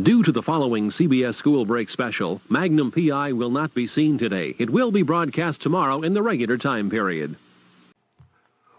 Due to the following CBS School Break special, Magnum PI will not be seen today. It will be broadcast tomorrow in the regular time period.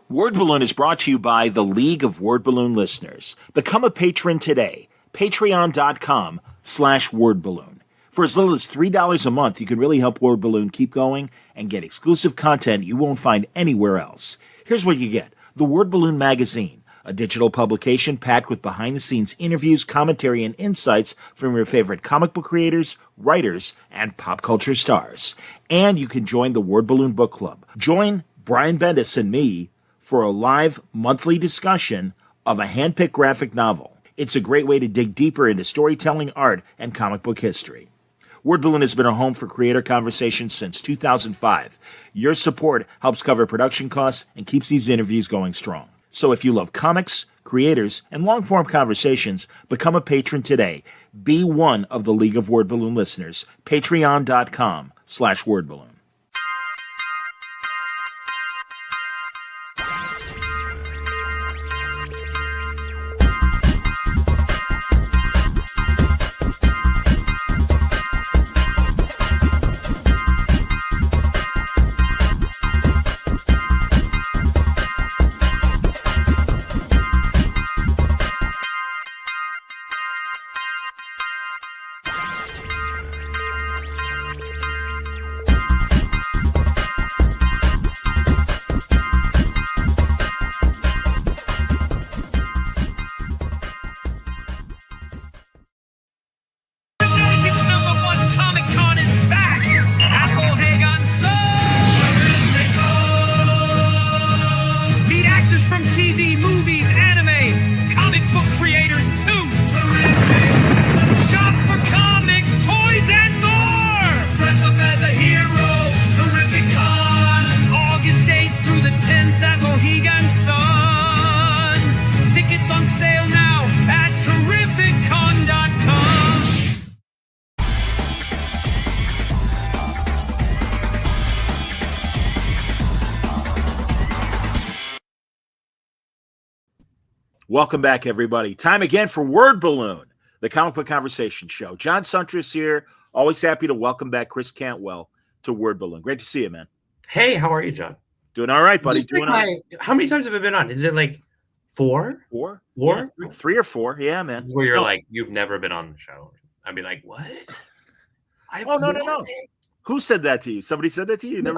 Word Balloon is brought to you by the League of Word Balloon Listeners. Become a patron today. Patreon.com/wordballoon. For as little as $3 a month, you can really help Word Balloon keep going and get exclusive content you won't find anywhere else. Here's what you get. The Word Balloon Magazine, a digital publication packed with behind-the-scenes interviews, commentary, and insights from your favorite comic book creators, writers, and pop culture stars. And you can join the Word Balloon Book Club. Join Brian Bendis and me for a live monthly discussion of a hand-picked graphic novel. It's a great way to dig deeper into storytelling, art, and comic book history. Word Balloon has been a home for creator conversations since 2005. Your support helps cover production costs and keeps these interviews going strong. So if you love comics, creators, and long-form conversations, become a patron today. Be one of the League of Word Balloon listeners. Patreon.com/wordballoon. Welcome back, everybody. Time again for Word Balloon, the comic book conversation show. John Suntress here. Always happy to welcome back Chris Cantwell to Word Balloon. Great to see you, man. Hey, how are you, John? Doing all right, buddy. Doing all right. How many times have I been on? Is it like four? Four? Yeah, three or four. Yeah, man. Where you're like, you've never been on the show. I'd be like, what? No. Who said that to you? Somebody said that to you? No,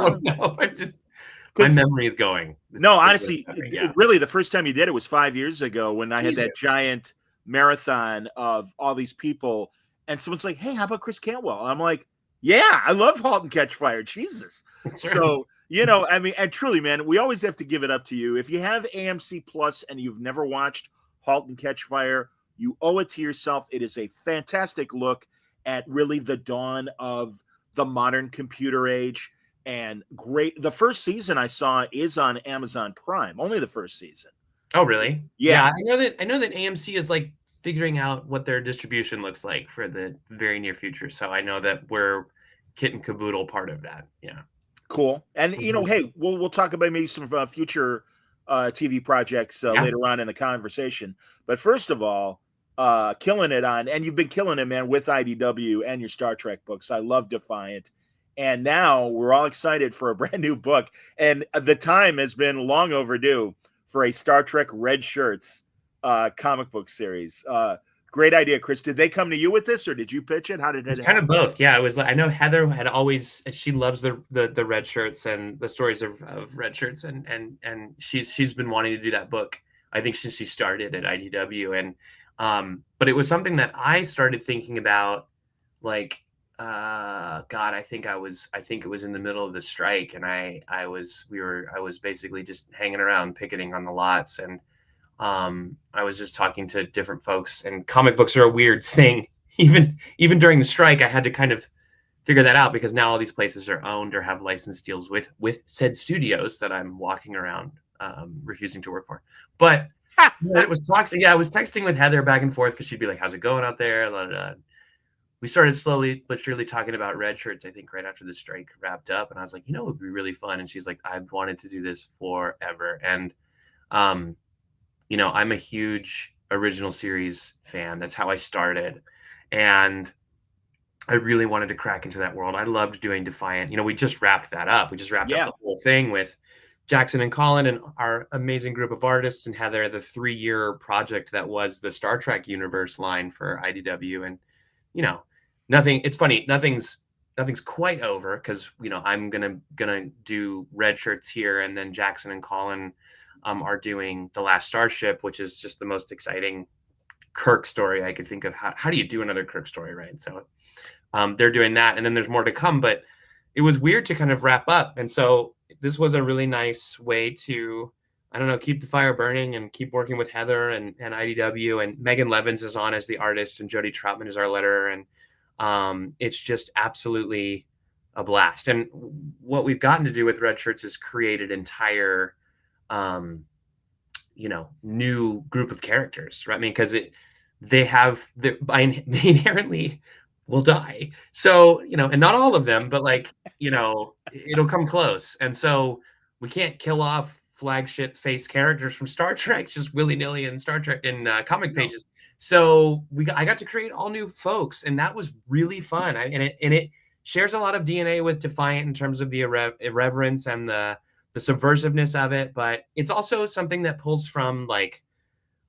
my memory is going. No, honestly, really, the first time you did it was 5 years ago when I had that giant marathon of all these people, and someone's like, "Hey, how about Chris Cantwell?" And I'm like, "Yeah, I love *Halt and Catch Fire.' Jesus." So, I mean, and truly, man, we always have to give it up to you. If you have AMC Plus and you've never watched *Halt and Catch Fire*, you owe it to yourself. It is a fantastic look at really the dawn of the modern computer age. And great. The first season I saw is on Amazon Prime. Only the first season. Oh, really? Yeah. I know that AMC is like figuring out what their distribution looks like for the very near future. So I know that we're kit and caboodle part of that. Yeah. Cool. And hey, we'll talk about maybe some future TV projects later on in the conversation. But first of all, killing it on, and you've been killing it, man, with IDW and your Star Trek books. I love Defiant. And now we're all excited for a brand new book. And the time has been long overdue for a Star Trek Red Shirts comic book series. Great idea, Chris. Did they come to you with this, or did you pitch it? How did it happen? Kind of both. Yeah, it was. I know Heather had always. She loves the Red Shirts and the stories of Red Shirts, and she's been wanting to do that book. I think since she started at IDW, and but it was something that I started thinking about, like. God, I think it was in the middle of the strike, and I was basically just hanging around picketing on the lots, and I was just talking to different folks, and comic books are a weird thing. Even during the strike, I had to kind of figure that out, because now all these places are owned or have license deals with said studios that I'm walking around refusing to work for. But it was toxic. Yeah, I was texting with Heather back and forth, because she'd be like, "How's it going out there?" Blah, blah, blah. We started slowly but surely talking about Red Shirts, I think, right after the strike wrapped up. And I was like, it would be really fun. And she's like, I've wanted to do this forever. And, I'm a huge original series fan. That's how I started. And I really wanted to crack into that world. I loved doing Defiant. We just wrapped that up. We just wrapped up Yeah. the whole thing with Jackson and Colin and our amazing group of artists and Heather, the 3-year project that was the Star Trek universe line for IDW. And, nothing, it's funny, nothing's quite over because, I'm gonna do Red Shirts here, and then Jackson and Colin are doing The Last Starship, which is just the most exciting Kirk story I could think of. How do you do another Kirk story, right? So they're doing that, and then there's more to come, but it was weird to kind of wrap up. And so this was a really nice way to, I don't know, keep the fire burning and keep working with Heather and IDW, and Megan Levins is on as the artist and Jody Troutman is our letterer. And it's just absolutely a blast. And what we've gotten to do with Red Shirts is create an entire, new group of characters, right? I mean, because they inherently will die. So, and not all of them, but it'll come close. And so we can't kill off flagship face characters from Star Trek just willy-nilly in Star Trek in comic pages. So I got to create all new folks, and that was really fun. And it shares a lot of DNA with Defiant in terms of the irreverence and the subversiveness of it, but it's also something that pulls from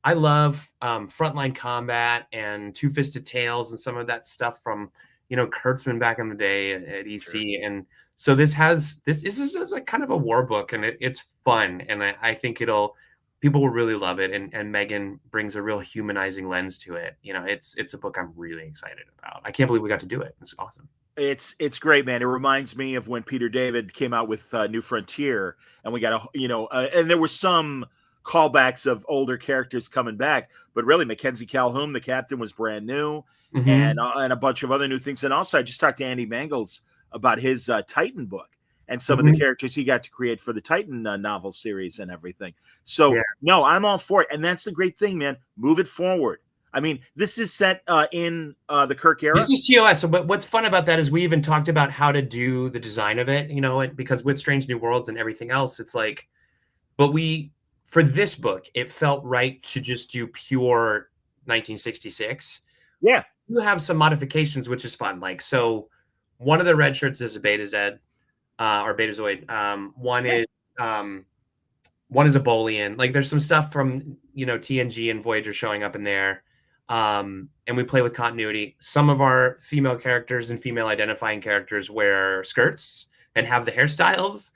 I love Frontline Combat and Two-Fisted Tales and some of that stuff from, Kurtzman back in the day at EC. Sure. And so this is like kind of a war book, and it's fun. And I think people will really love it. And Megan brings a real humanizing lens to it. It's a book I'm really excited about. I can't believe we got to do it. It's awesome. It's great, man. It reminds me of when Peter David came out with New Frontier, and we got and there were some callbacks of older characters coming back, but really Mackenzie Calhoun, the captain, was brand new, mm-hmm. and a bunch of other new things. And also, I just talked to Andy Mangels about his Titan book and some mm-hmm. of the characters he got to create for the Titan novel series and everything. So, no, I'm all for it, and that's the great thing, man. Move it forward. I mean, this is set in the Kirk era. This is TOS. So, but what's fun about that is we even talked about how to do the design of it, because with Strange New Worlds and everything else, it's but for this book, it felt right to just do pure 1966. Yeah. You have some modifications, which is fun. So one of the red shirts is a Beta Z or Betazoid. One is a Bolian. There's some stuff from, TNG and Voyager showing up in there. And we play with continuity. Some of our female characters and female identifying characters wear skirts and have the hairstyles.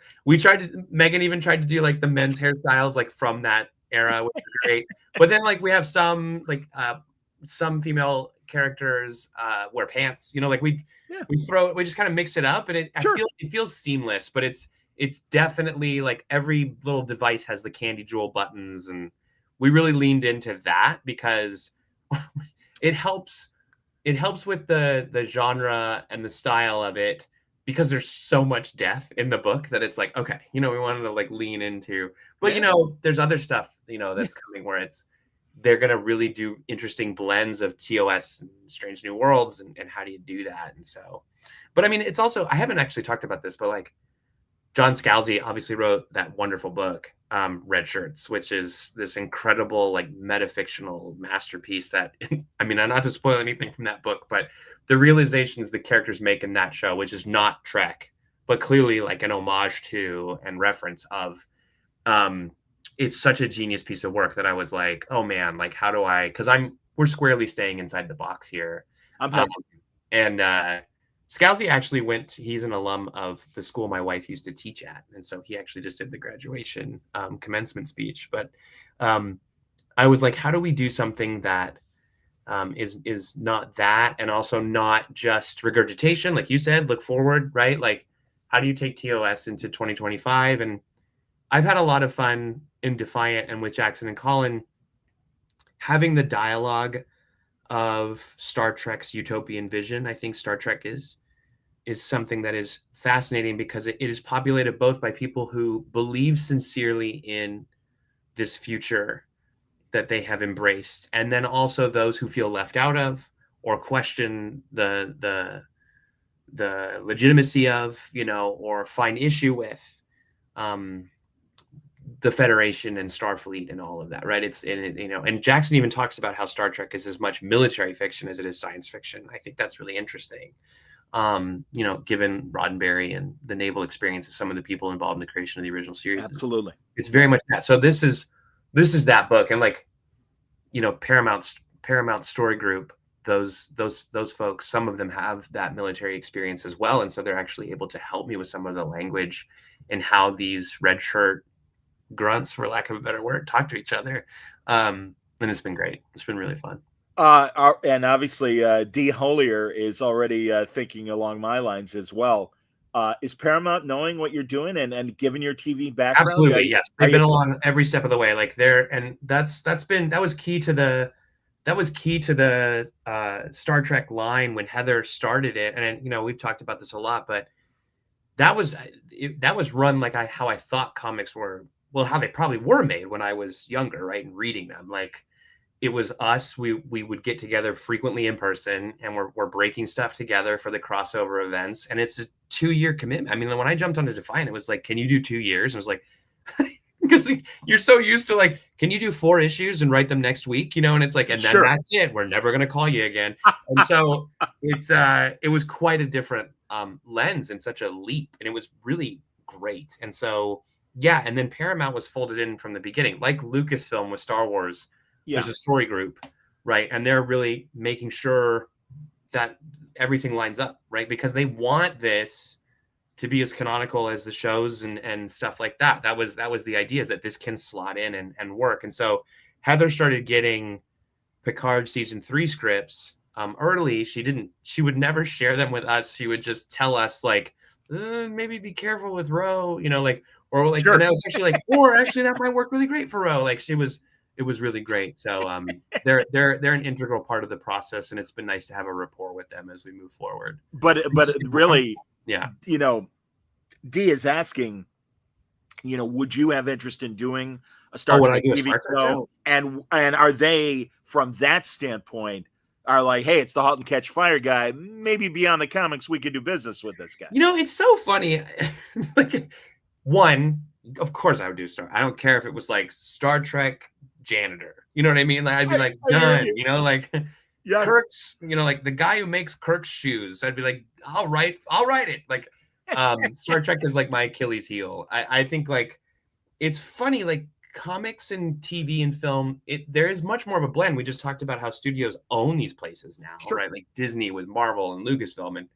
Megan even tried to do the men's hairstyles from that era, which is great. But then we have some female characters wear pants. We just kind of mix it up, and it feels seamless. But it's definitely every little device has the candy jewel buttons, and we really leaned into that because it helps with the genre and the style of it. Because there's so much death in the book that it's okay, we wanted to lean into, but there's other stuff, that's coming where they're going to really do interesting blends of TOS and Strange New Worlds and how do you do that? And so, but I mean, it's also, I haven't actually talked about this, but John Scalzi obviously wrote that wonderful book, Red Shirts, which is this incredible, metafictional masterpiece that, I mean, I'm not to spoil anything from that book, but the realizations the characters make in that show, which is not Trek, but clearly an homage to and reference of, it's such a genius piece of work that I was oh man, how do I, because we're squarely staying inside the box here. Scalzi actually he's an alum of the school my wife used to teach at. And so he actually just did the graduation commencement speech. But I was how do we do something that is not that, and also not just regurgitation, like you said, look forward, right? How do you take TOS into 2025? And I've had a lot of fun in Defiant and with Jackson and Colin having the dialogue of Star Trek's utopian vision. I think Star Trek is something that is fascinating because it is populated both by people who believe sincerely in this future that they have embraced, and then also those who feel left out of or question the legitimacy of, or find issue with the Federation and Starfleet and all of that, right? It's in, you know, and Jackson even talks about how Star Trek is as much military fiction as it is science fiction. I think that's really interesting. You know, given Roddenberry and the naval experience of some of the people involved in the creation of the original series. Absolutely. It's very much that. So this is that book. And like, you know, Paramount Story Group, those folks, some of them have that military experience as well. And so they're actually able to help me with some of the language and how these red shirt grunts, for lack of a better word, talk to each other. And it's been great. It's been really fun. And obviously, Dee Holier is already thinking along my lines as well. Is Paramount knowing what you're doing and giving your TV background? Absolutely, yes. They've been along every step of the way. Like and that was key to the Star Trek line when Heather started it. And you know, we've talked about this a lot, but that was run like how I thought comics were. Well, how they probably were made when I was younger, right, and reading them. Like, it was us. We would get together frequently in person, and we're breaking stuff together for the crossover events. And it's a 2-year commitment. I mean, when I jumped onto Defiant, it was like, can you do 2 years? And I was like, because you're so used to like, can you do 4 issues and write them next week? You know, and it's like, and then that's it. We're never going to call you again. And so it was quite a different lens and such a leap, and it was really great. And so, yeah. And then Paramount was folded in from the beginning, like Lucasfilm with Star Wars. Yeah. There's a story group, right? And they're really making sure that everything lines up, right? Because they want this to be as canonical as the shows and stuff like that. That was the idea, is that this can slot in and work. And so Heather started getting Picard season 3 scripts early. She would never share them with us. She would just tell us like, maybe be careful with Ro, you know, like, or like, and I was actually like, or actually that might work really great for Ro. Like, it was really great. So they're an integral part of the process, and it's been nice to have a rapport with them as we move forward. But really, yeah, you know, Dee is asking, you know, would you have interest in doing a Star Trek TV show? And are they, from that standpoint, are like, hey, it's the Halt and Catch Fire guy. Maybe beyond the comics, we could do business with this guy. You know, it's so funny. Like, one, of course I would do I don't care if it was like Star Trek janitor. You know what I mean? Like, I'd be like, done. You know, like, yes. Kirk's, you know, like the guy who makes Kirk's shoes. I'd be like, I'll write it. Like, Star Trek is like my Achilles heel. I think like it's funny, like comics and TV and film, there is much more of a blend. We just talked about how studios own these places now, right? Like Disney with Marvel and Lucasfilm, and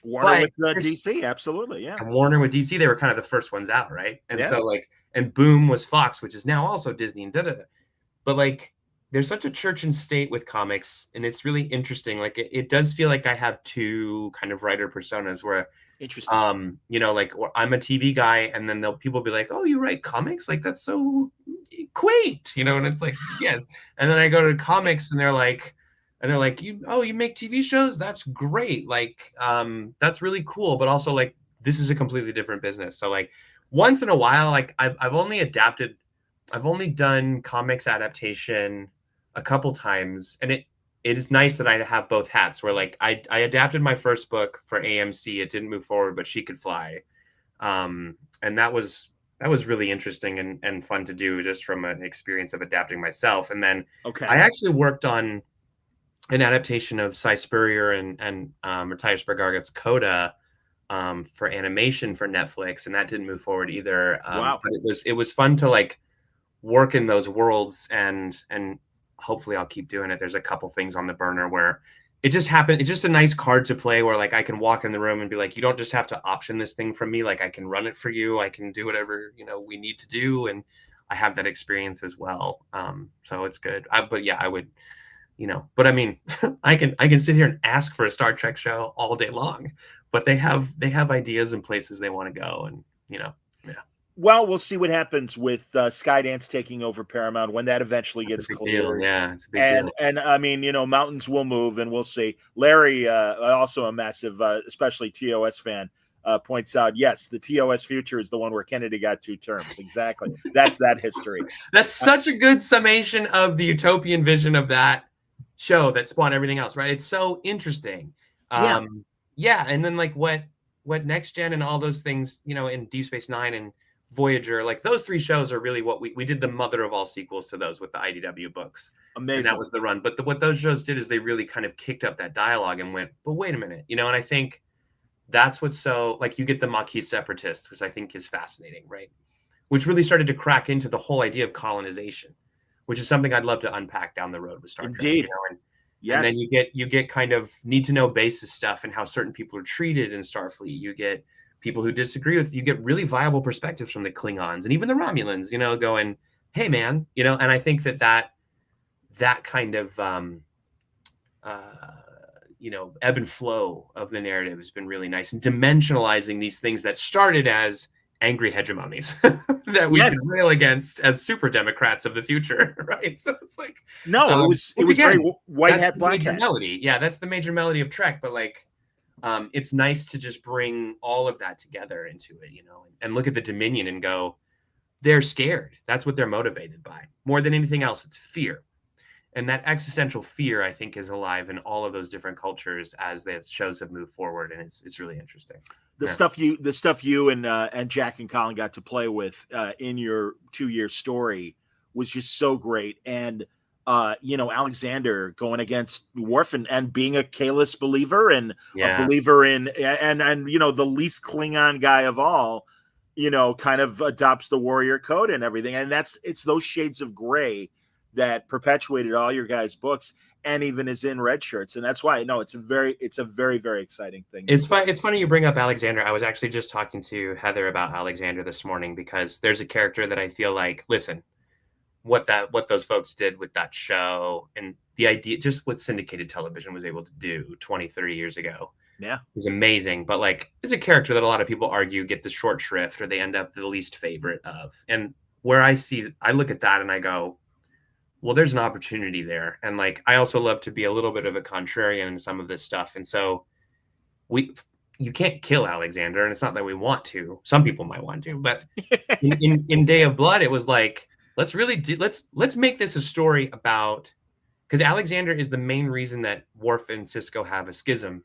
Warner with DC, absolutely, yeah. And Warner with DC, they were kind of the first ones out, right? And so like, and Boom was Fox, which is now also Disney and da-da-da. But like, there's such a church and state with comics, and it's really interesting. Like, it does feel like I have two kind of writer personas where, interesting. You know, like, I'm a TV guy, and then people be like, "Oh, you write comics? Like, that's so quaint," you know? And it's like, yes. And then I go to comics, and they're like, you make TV shows? That's great. Like, that's really cool. But also, like, this is a completely different business. So, like, once in a while, like, I've only done comics adaptation a couple times, and it is nice that I have both hats, where like I adapted my first book for AMC. It didn't move forward, but She Could Fly. And that was really interesting and fun to do, just from an experience of adapting myself. And then I actually worked on an adaptation of Cy Spurrier and Matthias Bergarga's Coda for animation for Netflix, and that didn't move forward either. But it was fun to like work in those worlds, and hopefully I'll keep doing it. There's a couple things on the burner where it just happened. It's just a nice card to play, where like I can walk in the room and be like, you don't just have to option this thing from me. Like, I can run it for you. I can do whatever, you know, we need to do. And I have that experience as well. So it's good. But yeah, I would, you know, but I mean, I can sit here and ask for a Star Trek show all day long, but they have ideas and places they want to go, and, you know, yeah. Well, we'll see what happens with Skydance taking over Paramount when that eventually gets cleared. Yeah, it's a big deal. And I mean, you know, mountains will move, and we'll see. Larry, also a massive, especially TOS fan, points out, yes, the TOS future is the one where Kennedy got 2 terms. Exactly. That's that history. That's such a good summation of the utopian vision of that show that spawned everything else, right? It's so interesting. Yeah. And then like what Next Gen and all those things, you know, in Deep Space Nine and Voyager, like those 3 shows are really what we did the mother of all sequels to those with the IDW books. Amazing. And that was the run. But what those shows did is they really kind of kicked up that dialogue and went, but wait a minute, and I think that's what's so, like, you get the Maquis Separatist, which I think is fascinating, right? Which really started to crack into the whole idea of colonization, which is something I'd love to unpack down the road with Star Trek. Indeed. Yes. And then you get kind of need to know basis stuff and how certain people are treated in Starfleet. You get people who disagree with, you get really viable perspectives from the Klingons and even the Romulans, going, hey man, and I think that kind of, ebb and flow of the narrative has been really nice, and dimensionalizing these things that started as angry hegemonies that we can rail against as super Democrats of the future, right? So it's like, no, it was very white hat, black hat melody. Yeah, that's the major melody of Trek, but like, it's nice to just bring all of that together into it, and look at the Dominion and go, they're scared. That's what they're motivated by. More than anything else, it's fear. And that existential fear, I think, is alive in all of those different cultures as the shows have moved forward, and it's really interesting. The stuff you and Jack and Colin got to play with in your 2-year story was just so great. And Alexander going against Worf and being a Kalis believer and a believer in and the least Klingon guy of all, kind of adopts the warrior code and everything. And it's those shades of gray that perpetuated all your guys' books and even is in red shirts. And that's why it's a very, very exciting thing. It's funny you bring up Alexander. I was actually just talking to Heather about Alexander this morning, because there's a character that I feel like, listen, what those folks did with that show and the idea, just what syndicated television was able to do 20, 30 years ago. Yeah. Is amazing. But like, it's a character that a lot of people argue get the short shrift, or they end up the least favorite of. And where I look at that and I go, well, there's an opportunity there. And like, I also love to be a little bit of a contrarian in some of this stuff. And so you can't kill Alexander, and it's not that we want to. Some people might want to, but in Day of Blood, it was like, let's make this a story about, because Alexander is the main reason that Worf and Sisko have a schism.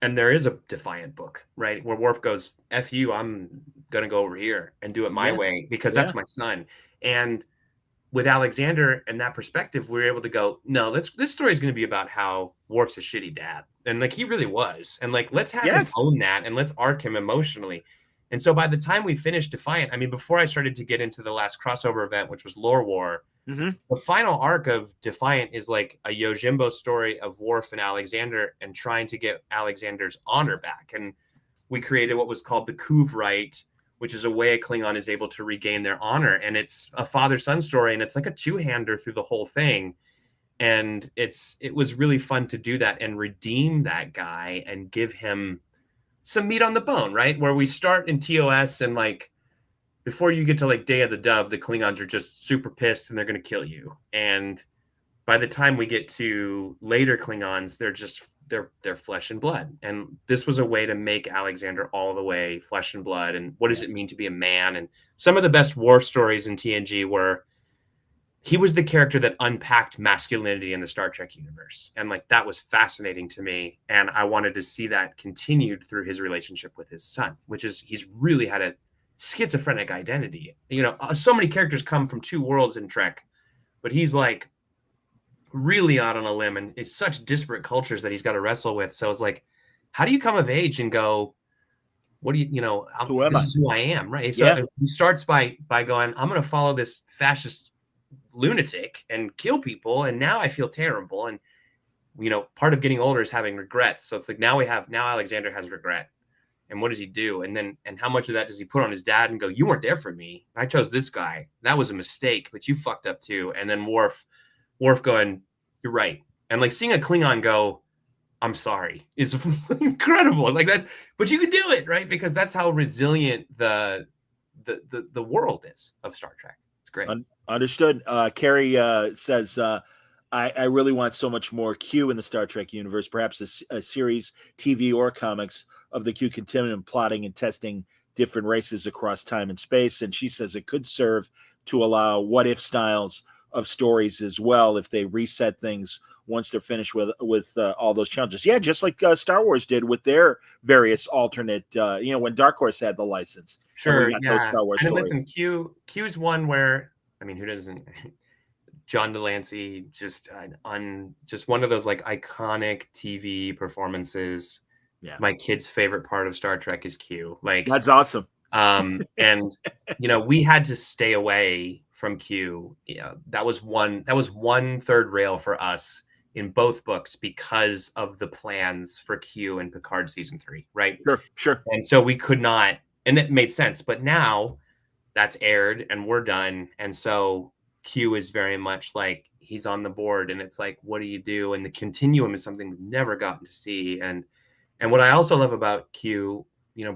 And there is a Defiant book, right? Where Worf goes, F you, I'm going to go over here and do it my way, because that's my son. And with Alexander and that perspective, we were able to go, no, this story is going to be about how Worf's a shitty dad. And like, he really was. And like, let's have him own that, and let's arc him emotionally. And so by the time we finished Defiant, I mean, before I started to get into the last crossover event, which was Lore War, the final arc of Defiant is like a Yojimbo story of Worf and Alexander and trying to get Alexander's honor back. And we created what was called the Kuv Rite, which is a way a Klingon is able to regain their honor. And it's a father-son story, and it's like a two-hander through the whole thing. And it was really fun to do that and redeem that guy and give him some meat on the bone, right? Where we start in TOS, and like, before you get to like Day of the Dove, the Klingons are just super pissed and they're going to kill you. And by the time we get to later Klingons, they're flesh and blood. And this was a way to make Alexander all the way flesh and blood. And what does it mean to be a man? And some of the best war stories in TNG were, he was the character that unpacked masculinity in the Star Trek universe. And like, that was fascinating to me. And I wanted to see that continued through his relationship with his son, which is, he's really had a schizophrenic identity. So many characters come from two worlds in Trek, but he's like really out on a limb, and it's such disparate cultures that he's got to wrestle with. So it's like, how do you come of age and go, what do this is who I am, right? So he starts by going, I'm going to follow this fascist lunatic and kill people, and now I feel terrible. And part of getting older is having regrets. So it's like, now Alexander has regret. And what does he do? And how much of that does he put on his dad and go, you weren't there for me. I chose this guy. That was a mistake, but you fucked up too. And then Worf going, you're right. And like, seeing a Klingon go, I'm sorry, is incredible. Like, but you can do it, right? Because that's how resilient the world is of Star Trek. It's great. Understood. Carrie says, I really want so much more Q in the Star Trek universe, perhaps a series, TV, or comics of the Q continuum, plotting and testing different races across time and space. And she says it could serve to allow what-if styles of stories as well, if they reset things once they're finished with all those challenges. Yeah, just like Star Wars did with their various alternate, when Dark Horse had the license. and we Sure, got those yeah. Star Wars I mean, stories. listen, Q's one where, I mean, who doesn't? John Delancey, just just one of those like iconic TV performances. Yeah, My kid's favorite part of Star Trek is Q. Like, that's awesome. and we had to stay away from Q. Yeah, that was one third rail for us in both books because of the plans for Q and Picard season 3, right? Sure. And so we could not, and it made sense. But now that's aired and we're done. And so Q is very much like he's on the board, and it's like, what do you do? And the continuum is something we've never gotten to see. And what I also love about Q,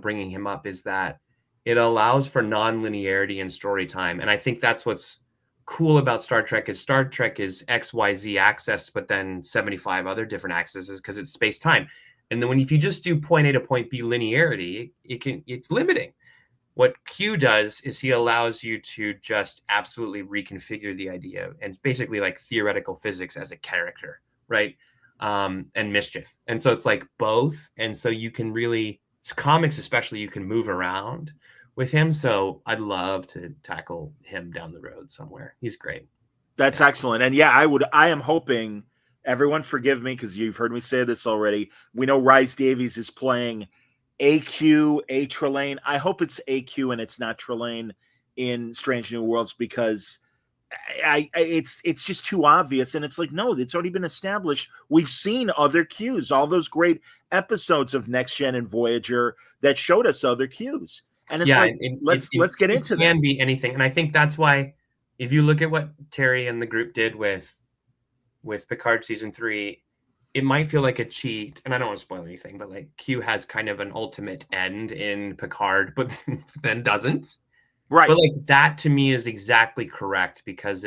bringing him up, is that it allows for non-linearity in story time. And I think that's what's cool about Star Trek is XYZ axis, but then 75 other different axes because it's space time. And then if you just do point A to point B linearity, it's limiting. What Q does is he allows you to just absolutely reconfigure the idea, and it's basically like theoretical physics as a character, right? And mischief. And so it's like both. And so you can really, comics especially, you can move around with him. So I'd love to tackle him down the road somewhere. He's great. That's excellent. And yeah, I am hoping, everyone forgive me because you've heard me say this already. We know Rhys Davies is playing AQ, A Trelane. I hope it's AQ and it's not Trelane in Strange New Worlds, because it's just too obvious. And it's like, no, it's already been established. We've seen other Qs, all those great episodes of Next Gen and Voyager that showed us other Qs. And it's let's get into that. It can be anything. And I think that's why, if you look at what Terry and the group did with Picard season 3, it might feel like a cheat, and I don't want to spoil anything, but like Q has kind of an ultimate end in Picard, but then doesn't. Right. But like that to me is exactly correct, because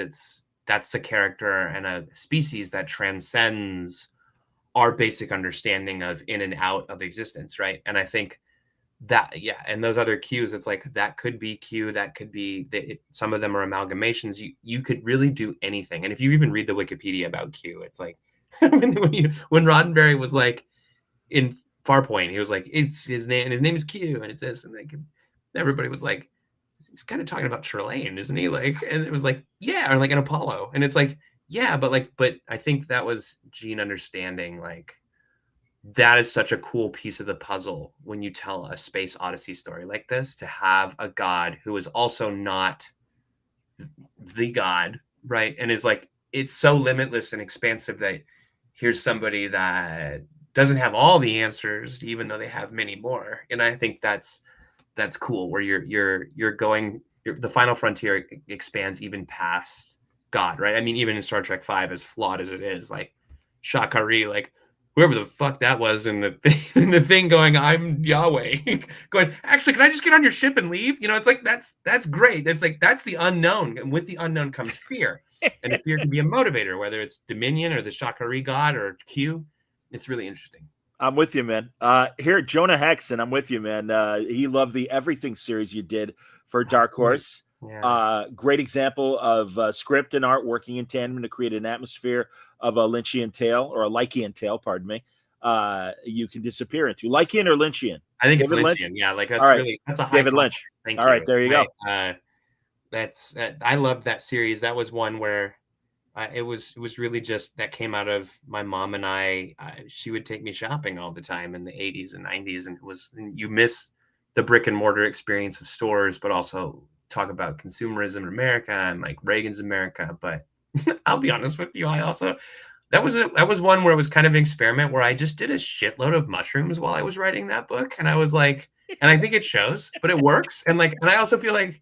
that's a character and a species that transcends our basic understanding of in and out of existence, right? And I think that, yeah, and those other Qs, it's like that could be Q, that could be some of them are amalgamations. You could really do anything. And if you even read the Wikipedia about Q, it's like when Roddenberry was like in Farpoint, he was like, it's his name, and his name is Q, and it's this, and everybody was like, he's kind of talking about Trelane, isn't he? Like, and it was like, yeah, or like an Apollo, and it's like, yeah, but I think that was Gene understanding, like, that is such a cool piece of the puzzle when you tell a space odyssey story like this, to have a god who is also not the god, right? And is like, it's so limitless and expansive that here's somebody that doesn't have all the answers, even though they have many more. And I think that's cool, where you're going, the final frontier expands even past God, right? I mean, even in Star Trek 5, as flawed as it is, like Shakari, like whoever the fuck that was in the thing going, I'm Yahweh, going, actually, can I just get on your ship and leave? It's like, that's great. It's like, that's the unknown. And with the unknown comes fear. And the fear can be a motivator, whether it's Dominion or the Shakari God or Q. It's really interesting. I'm with you, man. Here, Jonah Hex, and I'm with you, man. He loved the Everything series you did for Dark Horse. Yeah. Great example of script and art working in tandem to create an atmosphere of a Lynchian tale, or a Lycian tale, pardon me. You can disappear into Lycian or Lynchian. I think David it's Lynchian. Lynch? Yeah, like that's right. really, that's a high David Lynch. Thank All you. right, there you go. That's I loved that series. That was one where it was really just, that came out of my mom and I. She would take me shopping all the time in the 80s and 90s, and you miss the brick and mortar experience of stores, but also talk about consumerism in America and like Reagan's America. But I'll be honest with you, that was one where it was kind of an experiment, where I just did a shitload of mushrooms while I was writing that book, and I was like, and I think it shows, but it works. And I also feel like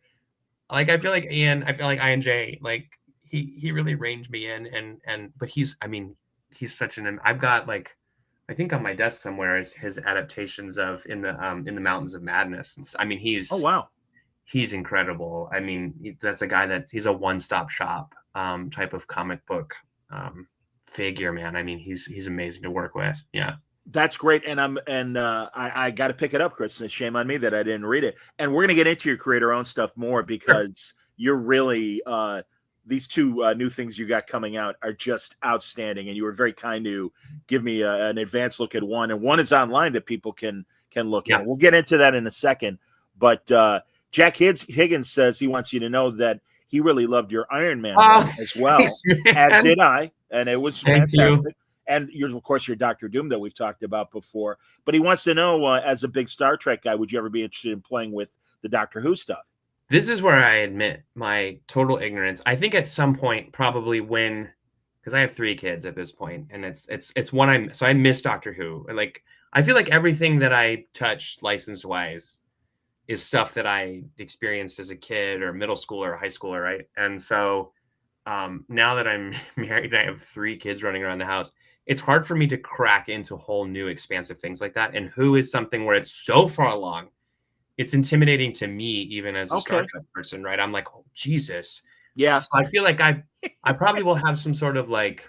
I feel like INJ, like he really reined me in, but he's such I've got, like, I think on my desk somewhere is his adaptations of in the Mountains of Madness. And so, he's, Oh, wow. He's incredible. That's a guy he's a one-stop shop type of comic book figure, man. He's amazing to work with. Yeah. That's great. And I got to pick it up, Chris. And shame on me that I didn't read it. And we're going to get into your creator-owned stuff more, because you're really these two new things you got coming out are just outstanding. And you were very kind to give me an advanced look at one. And one is online that people can look at. We'll get into that in a second. But Jack Higgins says he wants you to know that he really loved your Iron Man Oh, run as well, thanks, man. as did I, and it was Thank fantastic. you. And you're, of course, your Doctor Doom that we've talked about before. But he wants to know, as a big Star Trek guy, would you ever be interested in playing with the Doctor Who stuff? This is where I admit my total ignorance. I think at some point, probably when, because I have 3 kids at this point, and it's one I miss Doctor Who. Like, I feel like everything that I touch license wise is stuff that I experienced as a kid or middle schooler or high schooler, right? And so now that I'm married and I have 3 kids running around the house, it's hard for me to crack into whole new expansive things like that. And Who is something where it's so far along, it's intimidating to me, even as a Star Trek person, right? I'm like, oh, Jesus. Yeah. So I feel like I probably will have some sort of like,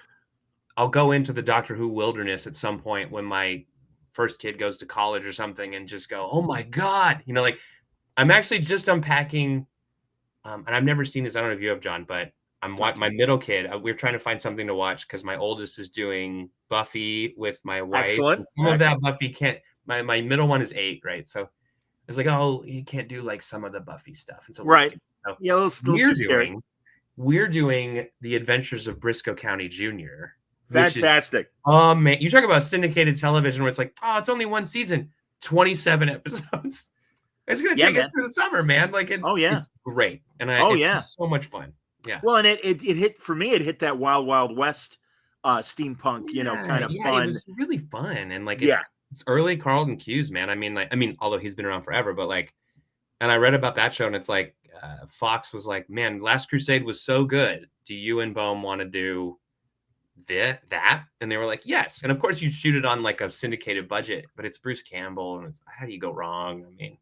I'll go into the Doctor Who wilderness at some point when my first kid goes to college or something and just go, oh my God. You know, like I'm actually just unpacking, and I've never seen this. I don't know if you have, John, but I'm my middle kid. We're trying to find something to watch because my oldest is doing Buffy with my wife. Excellent. And some of that Buffy can't. My middle one is 8, right? So it's like, oh, he can't do like some of the Buffy stuff. And so So yeah, we're doing The Adventures of Briscoe County Jr. Fantastic. Man, you talk about syndicated television where it's like, oh, it's only 1 season, 27 episodes. It's gonna take us through the summer, man. Like it's great, and it's so much fun. Yeah. Well, and it hit for me. It hit that Wild Wild West steampunk, kind of fun. It was really fun, and like it's early Carlton Cuse, man. I mean, although he's been around forever, but like, and I read about that show, and it's like Fox was like, man, Last Crusade was so good. Do you and Boehm want to do that? And they were like, yes. And of course, you shoot it on like a syndicated budget, but it's Bruce Campbell, and how do you go wrong? I mean,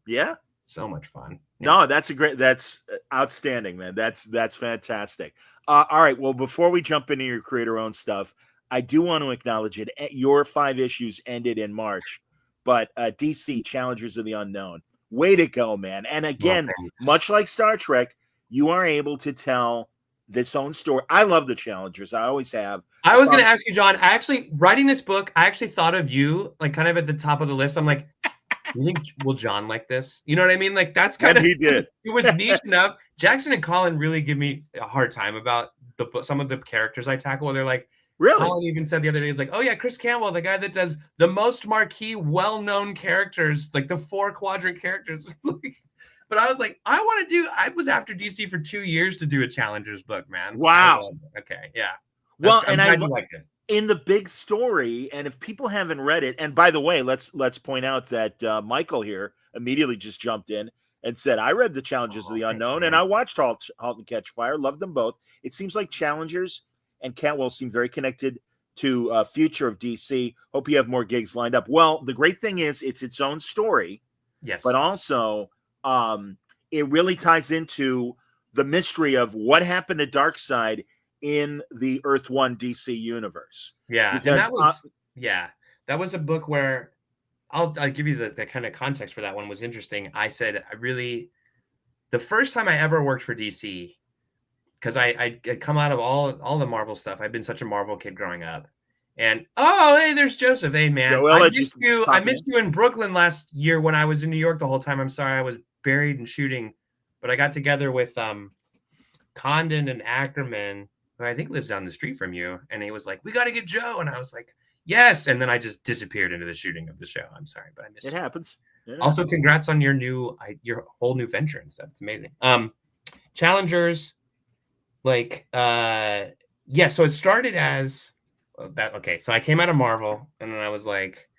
so much fun. No, that's outstanding, man. That's fantastic. All right. Well, before we jump into your creator-owned stuff, I do want to acknowledge it. Your 5 issues ended in March, but DC Challengers of the Unknown, way to go, man. And again, much like Star Trek, you are able to tell this own story. I love the Challengers. I always have. I was going to ask you, John, writing this book, I actually thought of you like kind of at the top of the list. I'm like, you think, will John like this? You know what I mean? Like that's kind of, he did. It was niche enough. Jackson and Colin really give me a hard time about some of the characters I tackle. They're like, really? Colin even said the other day, he's like, oh yeah, Chris Cantwell, the guy that does the most marquee, well-known characters, like the 4 quadrant characters. But I was like, I was after DC for 2 years to do a Challengers book, man. Wow. Okay. Yeah. Well, and I liked it. In the big story, and if people haven't read it, and by the way, let's point out that Michael here immediately just jumped in and said, I read the Challengers of the Unknown, and I watched Halt and Catch Fire, loved them both. It seems like Challengers and Cantwell seem very connected to future of DC. Hope you have more gigs lined up. Well, the great thing is it's its own story, yes, but also it really ties into the mystery of what happened to Darkseid in the Earth 1 DC universe. Yeah. Because that was a book where I'll give you the kind of context for that one was interesting. I said, the first time I ever worked for DC, because I'd come out of all the Marvel stuff. I've been such a Marvel kid growing up. And hey, there's Joseph. Hey man, I missed you in Brooklyn last year when I was in New York the whole time. I'm sorry I was buried in shooting, but I got together with Condon and Ackerman, who I think lives down the street from you, and he was like, we got to get Joe, and I was like, yes, and then I just disappeared into the shooting of the show. I'm sorry, but I missed it. Happens. Also, congrats on your whole new venture and stuff. It's amazing. Challengers, like, so it started as that. Okay, so I came out of Marvel, and then I was like,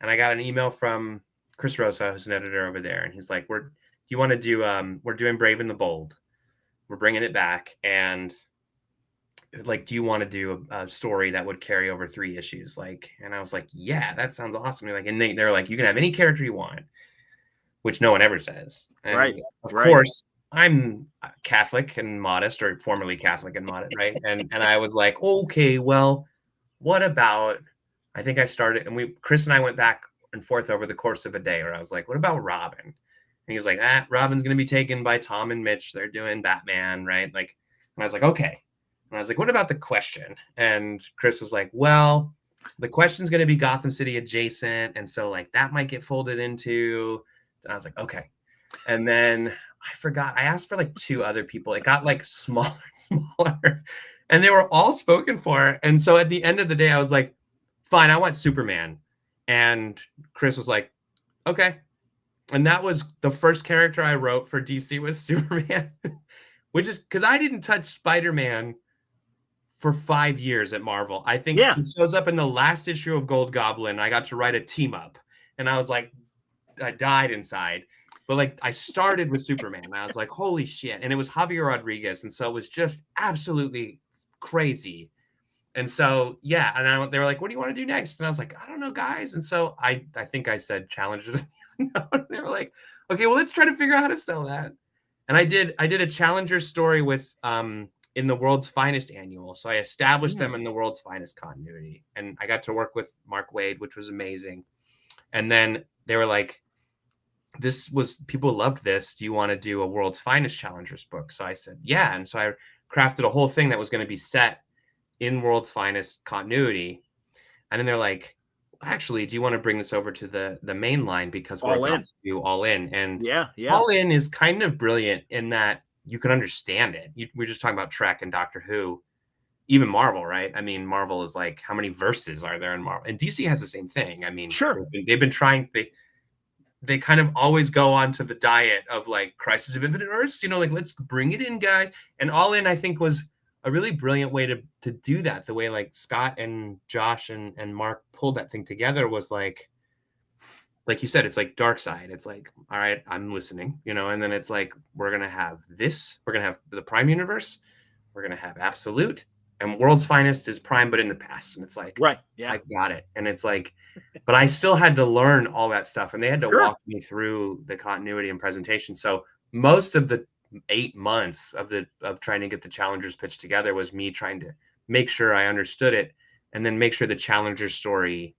and I got an email from Chris Rosa, who's an editor over there, and he's like, we're doing Brave and the Bold. We're bringing it back, and like, do you want to do a story that would carry over 3 issues? Like, and I was like, yeah, that sounds awesome. Like, and they're like, you can have any character you want, which no one ever says. And of course, I'm Catholic and modest, or formerly Catholic and modest, right? And I was like, okay, well, what about? I think I started, and Chris and I went back and forth over the course of a day, where I was like, what about Robin? And he was like, Robin's gonna be taken by Tom and Mitch. They're doing Batman, right? Like, and I was like, okay. And I was like, what about the Question? And Chris was like, well, the Question's going to be Gotham City adjacent. And so like that might get folded into. And I was like, okay. And then I forgot. I asked for like 2 other people. It got like smaller and smaller, and they were all spoken for. And so at the end of the day, I was like, fine, I want Superman. And Chris was like, okay. And that was the first character I wrote for DC was Superman, which is because I didn't touch Spider-Man for 5 years at Marvel. I think he shows up in the last issue of Gold Goblin. I got to write a team up, and I was like, I died inside. But like, I started with Superman, and I was like, holy shit! And it was Javier Rodriguez, and so it was just absolutely crazy. And so yeah, and they were like, what do you want to do next? And I was like, I don't know, guys. And so I think I said Challegers of the Unknown. They were like, okay, well, let's try to figure out how to sell that. And I did a Challenger story with in the World's Finest annual. So I established them in the World's Finest continuity. And I got to work with Mark Waid, which was amazing. And then they were like, people loved this. Do you want to do a World's Finest Challengers book? So I said, yeah. And so I crafted a whole thing that was going to be set in World's Finest continuity. And then they're like, actually, do you want to bring this over to the main line? Because we're about to do All In. And All In is kind of brilliant in that you can understand it. We're just talking about Trek and Doctor Who, even Marvel, right? I mean, Marvel is like, how many verses are there in Marvel? And DC has the same thing. I mean, sure, they've been trying. They kind of always go on to the diet of like Crisis of Infinite Earths, like, let's bring it in, guys. And All In, I think, was a really brilliant way to do that. The way like Scott and Josh and Mark pulled that thing together was like you said, it's like Dark Side. It's like, all right, I'm listening, and then it's like, we're going to have this, we're going to have the Prime Universe, we're going to have Absolute, and World's Finest is Prime, but in the past. And it's like, right. Yeah. I got it. And it's like, but I still had to learn all that stuff, and they had to walk me through the continuity and presentation. So most of the 8 months of trying to get the Challengers pitch together was me trying to make sure I understood it, and then make sure the Challenger story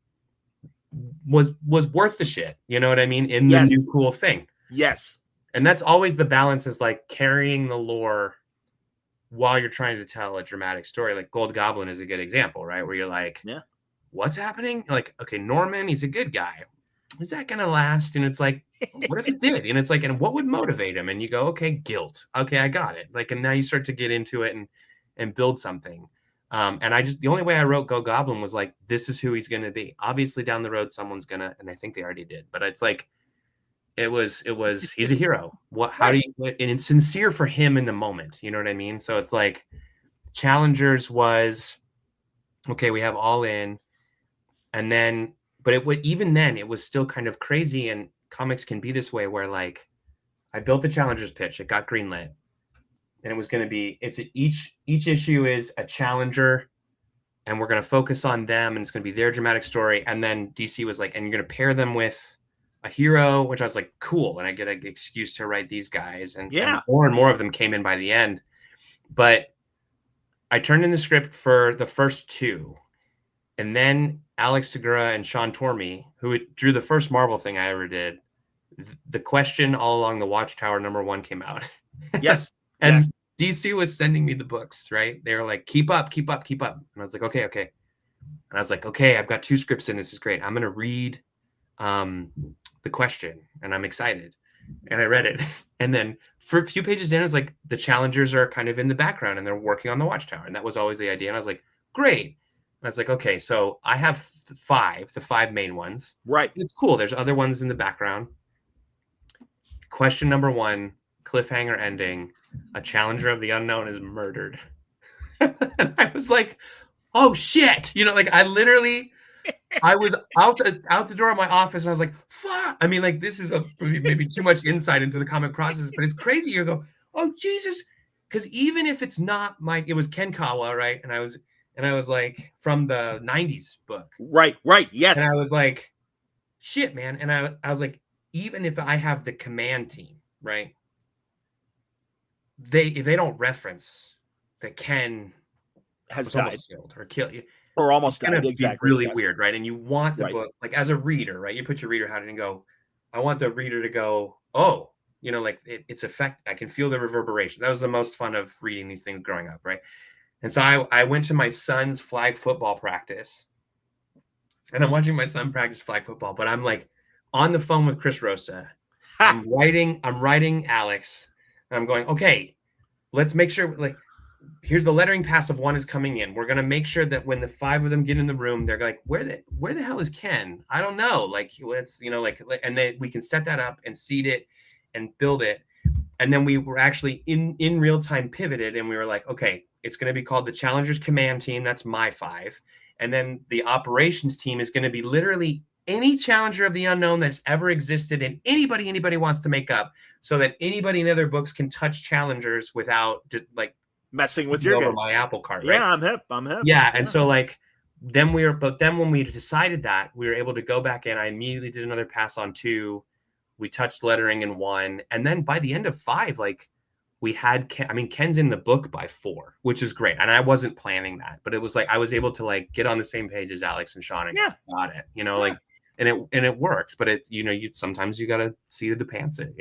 was worth the shit. You know what I mean? In the new cool thing. Yes. And that's always the balance, is like carrying the lore while you're trying to tell a dramatic story. Like Gold Goblin is a good example, right? Where you're like, what's happening? You're like, okay, Norman, he's a good guy. Is that going to last? And it's like, what if it did? And it's like, and what would motivate him? And you go, okay, guilt. Okay, I got it. Like, and now you start to get into it and build something. And the only way I wrote Go Goblin was like, this is who he's going to be. Obviously down the road, someone's going to, and I think they already did, but it's like, it was, he's a hero. And it's sincere for him in the moment. You know what I mean? So it's like Challengers was, okay, we have All In. And then, but even then, it was still kind of crazy. And comics can be this way, where like, I built the Challengers pitch, it got greenlit, and it was going to be, each issue is a challenger, and we're going to focus on them, and it's going to be their dramatic story. And then DC was like, and you're going to pair them with a hero, which I was like, cool. And I get an excuse to write these guys, and more and more of them came in by the end. But I turned in the script for the first 2, and then Alex Segura and Sean Tormey, who drew the first Marvel thing I ever did, The Question All Along the Watchtower #1 came out. Yes. And DC was sending me the books, right? They were like, keep up. And I was like, okay. And I was like, okay, I've got 2 scripts in. This is great. I'm going to read The Question, and I'm excited. And I read it. And then for a few pages in, it was like, the Challengers are kind of in the background, and they're working on the Watchtower. And that was always the idea. And I was like, great. And I was like, okay, so I have the 5 main ones. Right. It's cool. There's other ones in the background. Question #1, cliffhanger ending. A Challenger of the Unknown is murdered. And I was like, oh shit. Like I was out the door of my office, and I was like, fuck. I mean, like, this is maybe too much insight into the comic process, but it's crazy. You go, oh Jesus. Because even if it's not it was Ken Kawa, right? And I was like, from the 90s book. Right. Yes. And I was like, shit, man. And I was like, even if I have the command team, right? If they don't reference that Ken has died or killed you, or almost died, exactly, really weird, right? And you want the book, like, as a reader, right? You put your reader hat in and go, I want the reader to go, oh, like it's effect. I can feel the reverberation. That was the most fun of reading these things growing up, right? And so I went to my son's flag football practice, and I'm watching my son practice flag football, but I'm like on the phone with Chris Rosa, I'm writing Alex, and I'm going, okay, let's make sure, like, here's the lettering pass of 1 is coming in. We're going to make sure that when the 5 of them get in the room, they're like, where the hell is Ken? I don't know. Like, let's, and we can set that up and seed it and build it. And then we were actually in real time pivoted, and we were like, okay, it's going to be called the Challengers Command Team. That's my 5. And then the operations team is going to be literally any Challenger of the Unknown that's ever existed, and anybody wants to make up, so that anybody in other books can touch Challengers without like messing with your over guys. my apple cart, right? Yeah, I'm hip. Yeah, and so like then when we decided that, we were able to go back in. I immediately did another pass on 2. We touched lettering in 1, and then by the end of 5, like we had Ken's in the book by 4, which is great. And I wasn't planning that, but it was like I was able to like get on the same page as Alex and Sean and got it, like, and it works. But it, you sometimes you gotta see the pants it,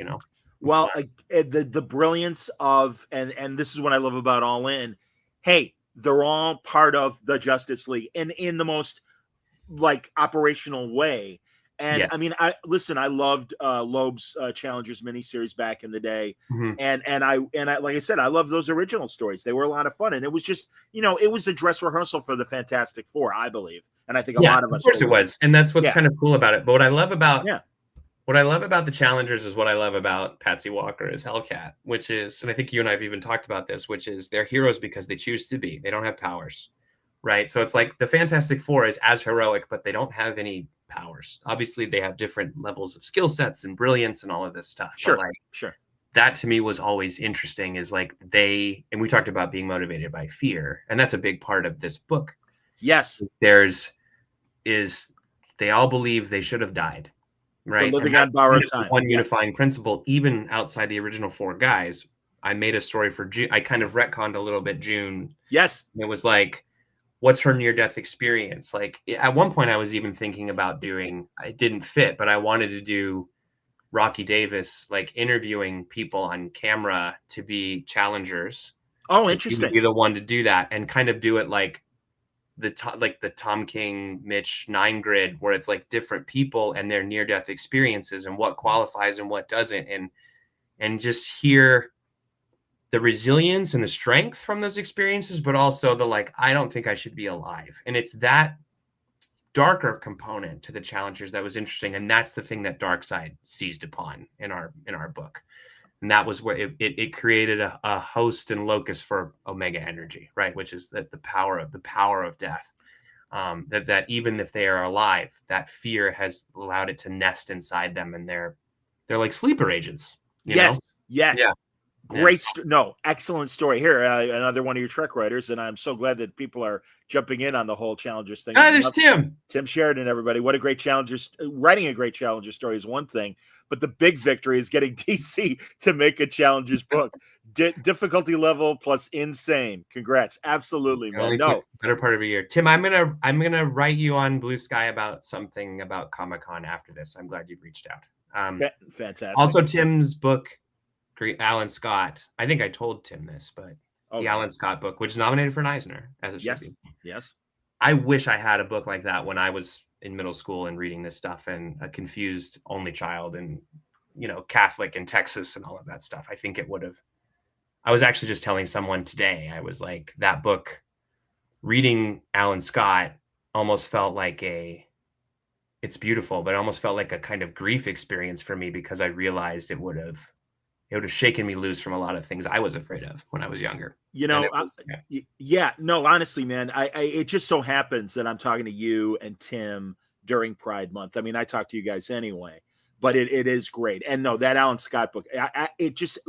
Well, the brilliance of and this is what I love about All In. Hey, they're all part of the Justice League in the most like operational way. And I mean, I loved Loeb's Challengers miniseries back in the day, and I like I said, I love those original stories. They were a lot of fun, and it was just it was a dress rehearsal for the Fantastic Four, I believe, and I think a lot of us. Of course, it was, and that's what's kind of cool about it. But what I love about the Challengers is what I love about Patsy Walker as Hellcat, which is, and I think you and I have even talked about this, which is they're heroes because they choose to be. They don't have powers, right? So it's like the Fantastic Four is as heroic, but they don't have any powers. Obviously, they have different levels of skill sets and brilliance and all of this stuff. Sure, but like, sure. That to me was always interesting. Is like and we talked about being motivated by fear, and that's a big part of this book. Yes, they all believe they should have died. Right. Living on borrowed time. One unifying principle, even outside the original 4 guys. I made a story for June. I kind of retconned a little bit June. Yes. It was like, what's her near-death experience? Like at one point I was even thinking about it didn't fit, but I wanted to do Rocky Davis, like interviewing people on camera to be challengers. Oh, interesting. Be the one to do that and kind of do it like the Tom King, Mitch 9 grid, where it's like different people and their near-death experiences and what qualifies and what doesn't, and just hear the resilience and the strength from those experiences, but also the like, I don't think I should be alive. And it's that darker component to the Challengers that was interesting, and that's the thing that Darkseid seized upon in our book. And that was where it created a host and locus for Omega energy, right? Which is the power of death. That even if they are alive, that fear has allowed it to nest inside them, and they're like sleeper agents. Yes. Yeah. Great. Excellent story. Here, another one of your Trek writers, and I'm so glad that people are jumping in on the whole Challengers thing. There's Tim Sheridan, everybody. What a great Challengers. Writing a great Challenger story is one thing, but the big victory is getting DC to make a Challengers book. Difficulty level plus insane. Congrats. Absolutely, man. Better part of a year. Tim, I'm gonna write you on Blue Sky about something about Comic-Con after this. I'm glad you've reached out. Fantastic. Also, Tim's book, Alan Scott. I think I told Tim this, but the Alan Scott book, which is nominated for an Eisner, as it should be. Yes. I wish I had a book like that when I was in middle school and reading this stuff, and a confused only child and, Catholic in Texas and all of that stuff. I think it would have. I was actually just telling someone today, I was like, that book, reading Alan Scott almost felt like it's beautiful, but it almost felt like a kind of grief experience for me, because I realized it would have shaken me loose from a lot of things I was afraid of when I was younger. Honestly, man, it just so happens that I'm talking to you and Tim during Pride Month. I mean, I talk to you guys anyway, but it is great. And that Alan Scott book, it just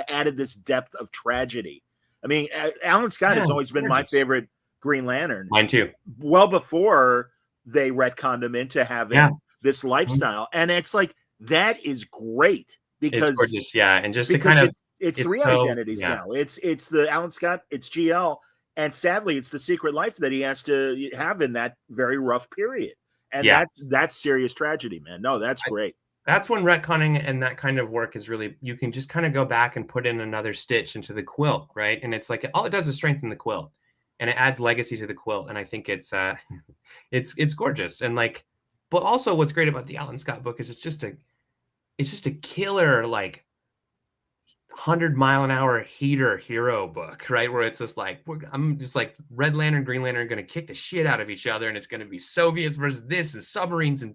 added this depth of tragedy. I mean, Alan Scott has always been my favorite Green Lantern. Mine too. Well before they retconned him into having this lifestyle. And it's like, that is great. Because it's gorgeous, and just to kind of it's 3 identities now. It's the Alan Scott, it's GL, and sadly, it's the secret life that he has to have in that very rough period. And that's serious tragedy, man. No, that's great. That's when retconning and that kind of work is really, you can just kind of go back and put in another stitch into the quilt, right? And it's like all it does is strengthen the quilt, and it adds legacy to the quilt. And I think it's it's gorgeous. And like, but also what's great about the Alan Scott book is it's it's just a killer, like 100-mile-an-hour heater hero book, right? Where it's just like, I'm just like Red Lantern, Green Lantern are going to kick the shit out of each other, and it's going to be Soviets versus this and submarines, and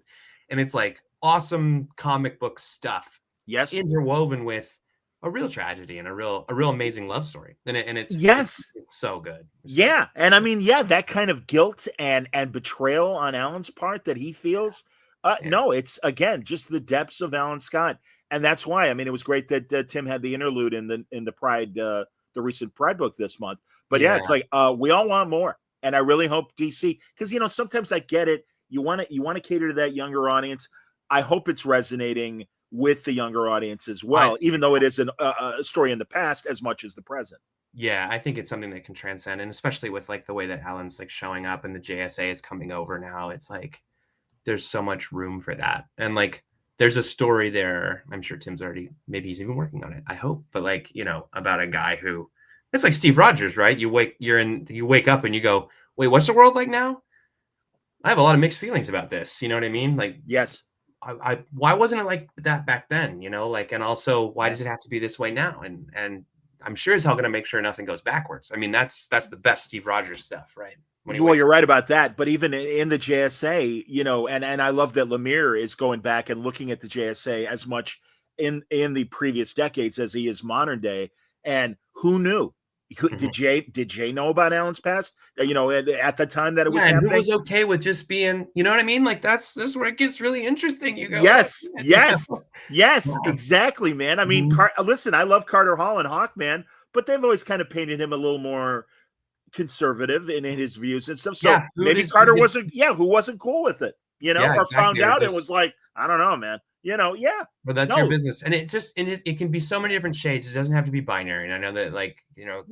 it's like awesome comic book stuff, Yes, interwoven with a real tragedy and a real amazing love story, and it's yes, it's so good. yeah, and I mean, yeah, that kind of guilt and betrayal on Alan's part that he feels. Yeah. No, it's again just the depths of Alan Scott, and that's why I mean it was great that Tim had the interlude in the Pride, the recent Pride book this month. But yeah, it's like we all want more, and I really hope DC, because sometimes I get it. You want to cater to that younger audience. I hope it's resonating with the younger audience as well, even though it is a story in the past as much as the present. Yeah, I think it's something that can transcend, and especially with like the way that Alan's like showing up and the JSA is coming over now, it's like there's so much room for that. And like there's a story there. I'm sure Tim's already, maybe he's even working on it. I hope. But like, about a guy who, it's like Steve Rogers, right? You wake up and you go, wait, what's the world like now? I have a lot of mixed feelings about this. You know what I mean? Like, yes. Why wasn't it like that back then? Like, and also why does it have to be this way now? And I'm sure as hell going to make sure nothing goes backwards. I mean, that's the best Steve Rogers stuff, right? Well, you're right about that. But even in the JSA, and I love that Lemire is going back and looking at the JSA as much in the previous decades as he is modern day. And who knew? Did Jay know about Alan's past? At the time that it was happening, who was okay with just being, you know what I mean? Like that's where it gets really interesting. You go, yes, exactly, man. I mean, listen, I love Carter Hall and Hawkman, but they've always kind of painted him a little more conservative in his views and stuff. So maybe Carter wasn't cool with it, or found out and was like, I don't know, man. But that's your business, and it can be so many different shades. It doesn't have to be binary. And I know that, like,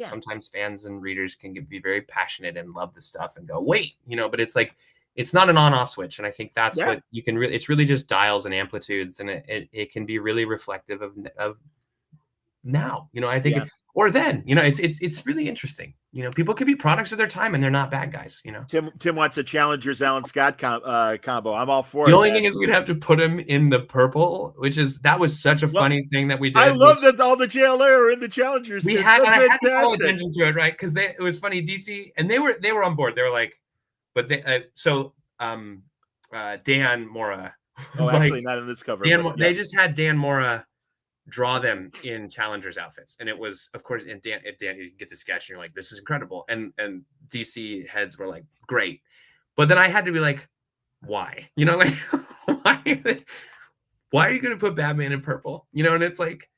sometimes fans and readers can be very passionate and love the stuff and go, wait, but it's like it's not an on-off switch. And I think that's what you can really. It's really just dials and amplitudes, and it can be really reflective of now. I think, or then, it's really interesting. People can be products of their time and they're not bad guys. Tim wants a Challegers Alan Scott combo. I'm all for it. The only thing is we'd have to put him in the purple, that was such a funny thing that we did. I love that all the JLA are in the Challengers. I had to call attention to it, right? Because it was funny, DC, and they were on board. They were like, but they Dan Mora. Actually, not in this cover. They just had Dan Mora draw them in Challengers outfits, and it was, of course, and Dan, you get the sketch and you're like, this is incredible, and DC heads were like, great, but then I had to be like, why, like why are you going to put Batman in purple, and it's like,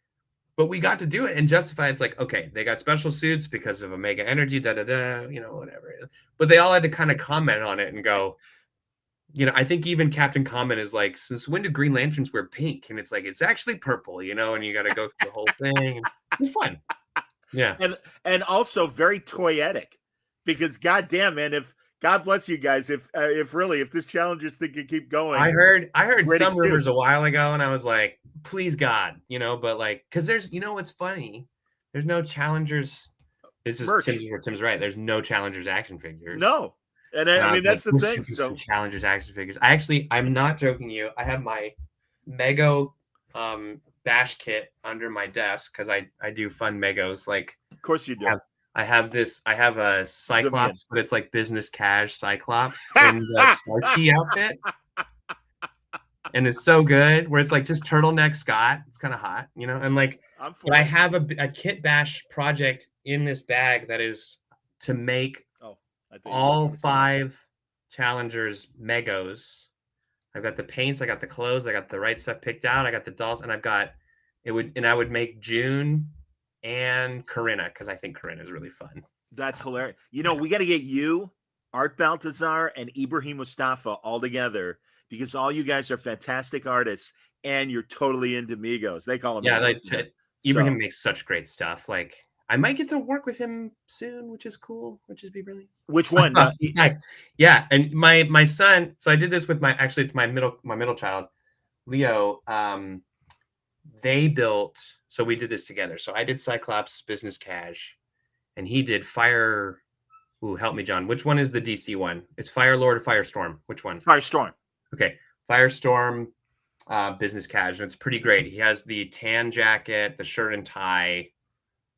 but we got to do it and justify. It's like, okay, they got special suits because of Omega Energy, whatever, but they all had to kind of comment on it and go, I think even Captain Common is like, since when do Green Lanterns wear pink? And it's like, it's actually purple, and you got to go through the whole thing. It's fun. Yeah. And also very toyetic, because goddamn, man, if God bless you guys, if this Challengers thing can keep going. I heard some rumors a while ago, and I was like, please God, but like, because there's, what's funny? There's no Challengers. This is Tim's right. There's no Challengers action figures. No. And I mean, that's the thing. So Challengers action figures. I'm not joking you. I have my Mego bash kit under my desk because I do fun Megos. Like, of course you do. I have a Cyclops, but it's like business cash Cyclops in the Starsky outfit. And it's so good, where it's like just turtleneck Scott. It's kind of hot, and like, but I have a kit bash project in this bag that is to make all 5 Challengers Megos. I've got the paints, I got the clothes, I got the right stuff picked out, I got the dolls, and I would make June and Corinna, because I think Corinna is really fun. That's hilarious. We got to get you, Art Baltazar, and Ibrahim Mustafa all together, because all you guys are fantastic artists and you're totally into Migos. They call them. Yeah, Ibrahim makes such great stuff. Like, I might get to work with him soon, which is cool, which is be brilliant. Which one? Yeah, and my son. So I did this with it's my middle child, Leo. They built. So we did this together. So I did Cyclops Business Cash, and he did Fire. Ooh, help me, John. Which one is the DC one? It's Fire Lord or Firestorm? Which one? Firestorm. Okay, Firestorm. business casual. It's pretty great. He has the tan jacket, the shirt and tie,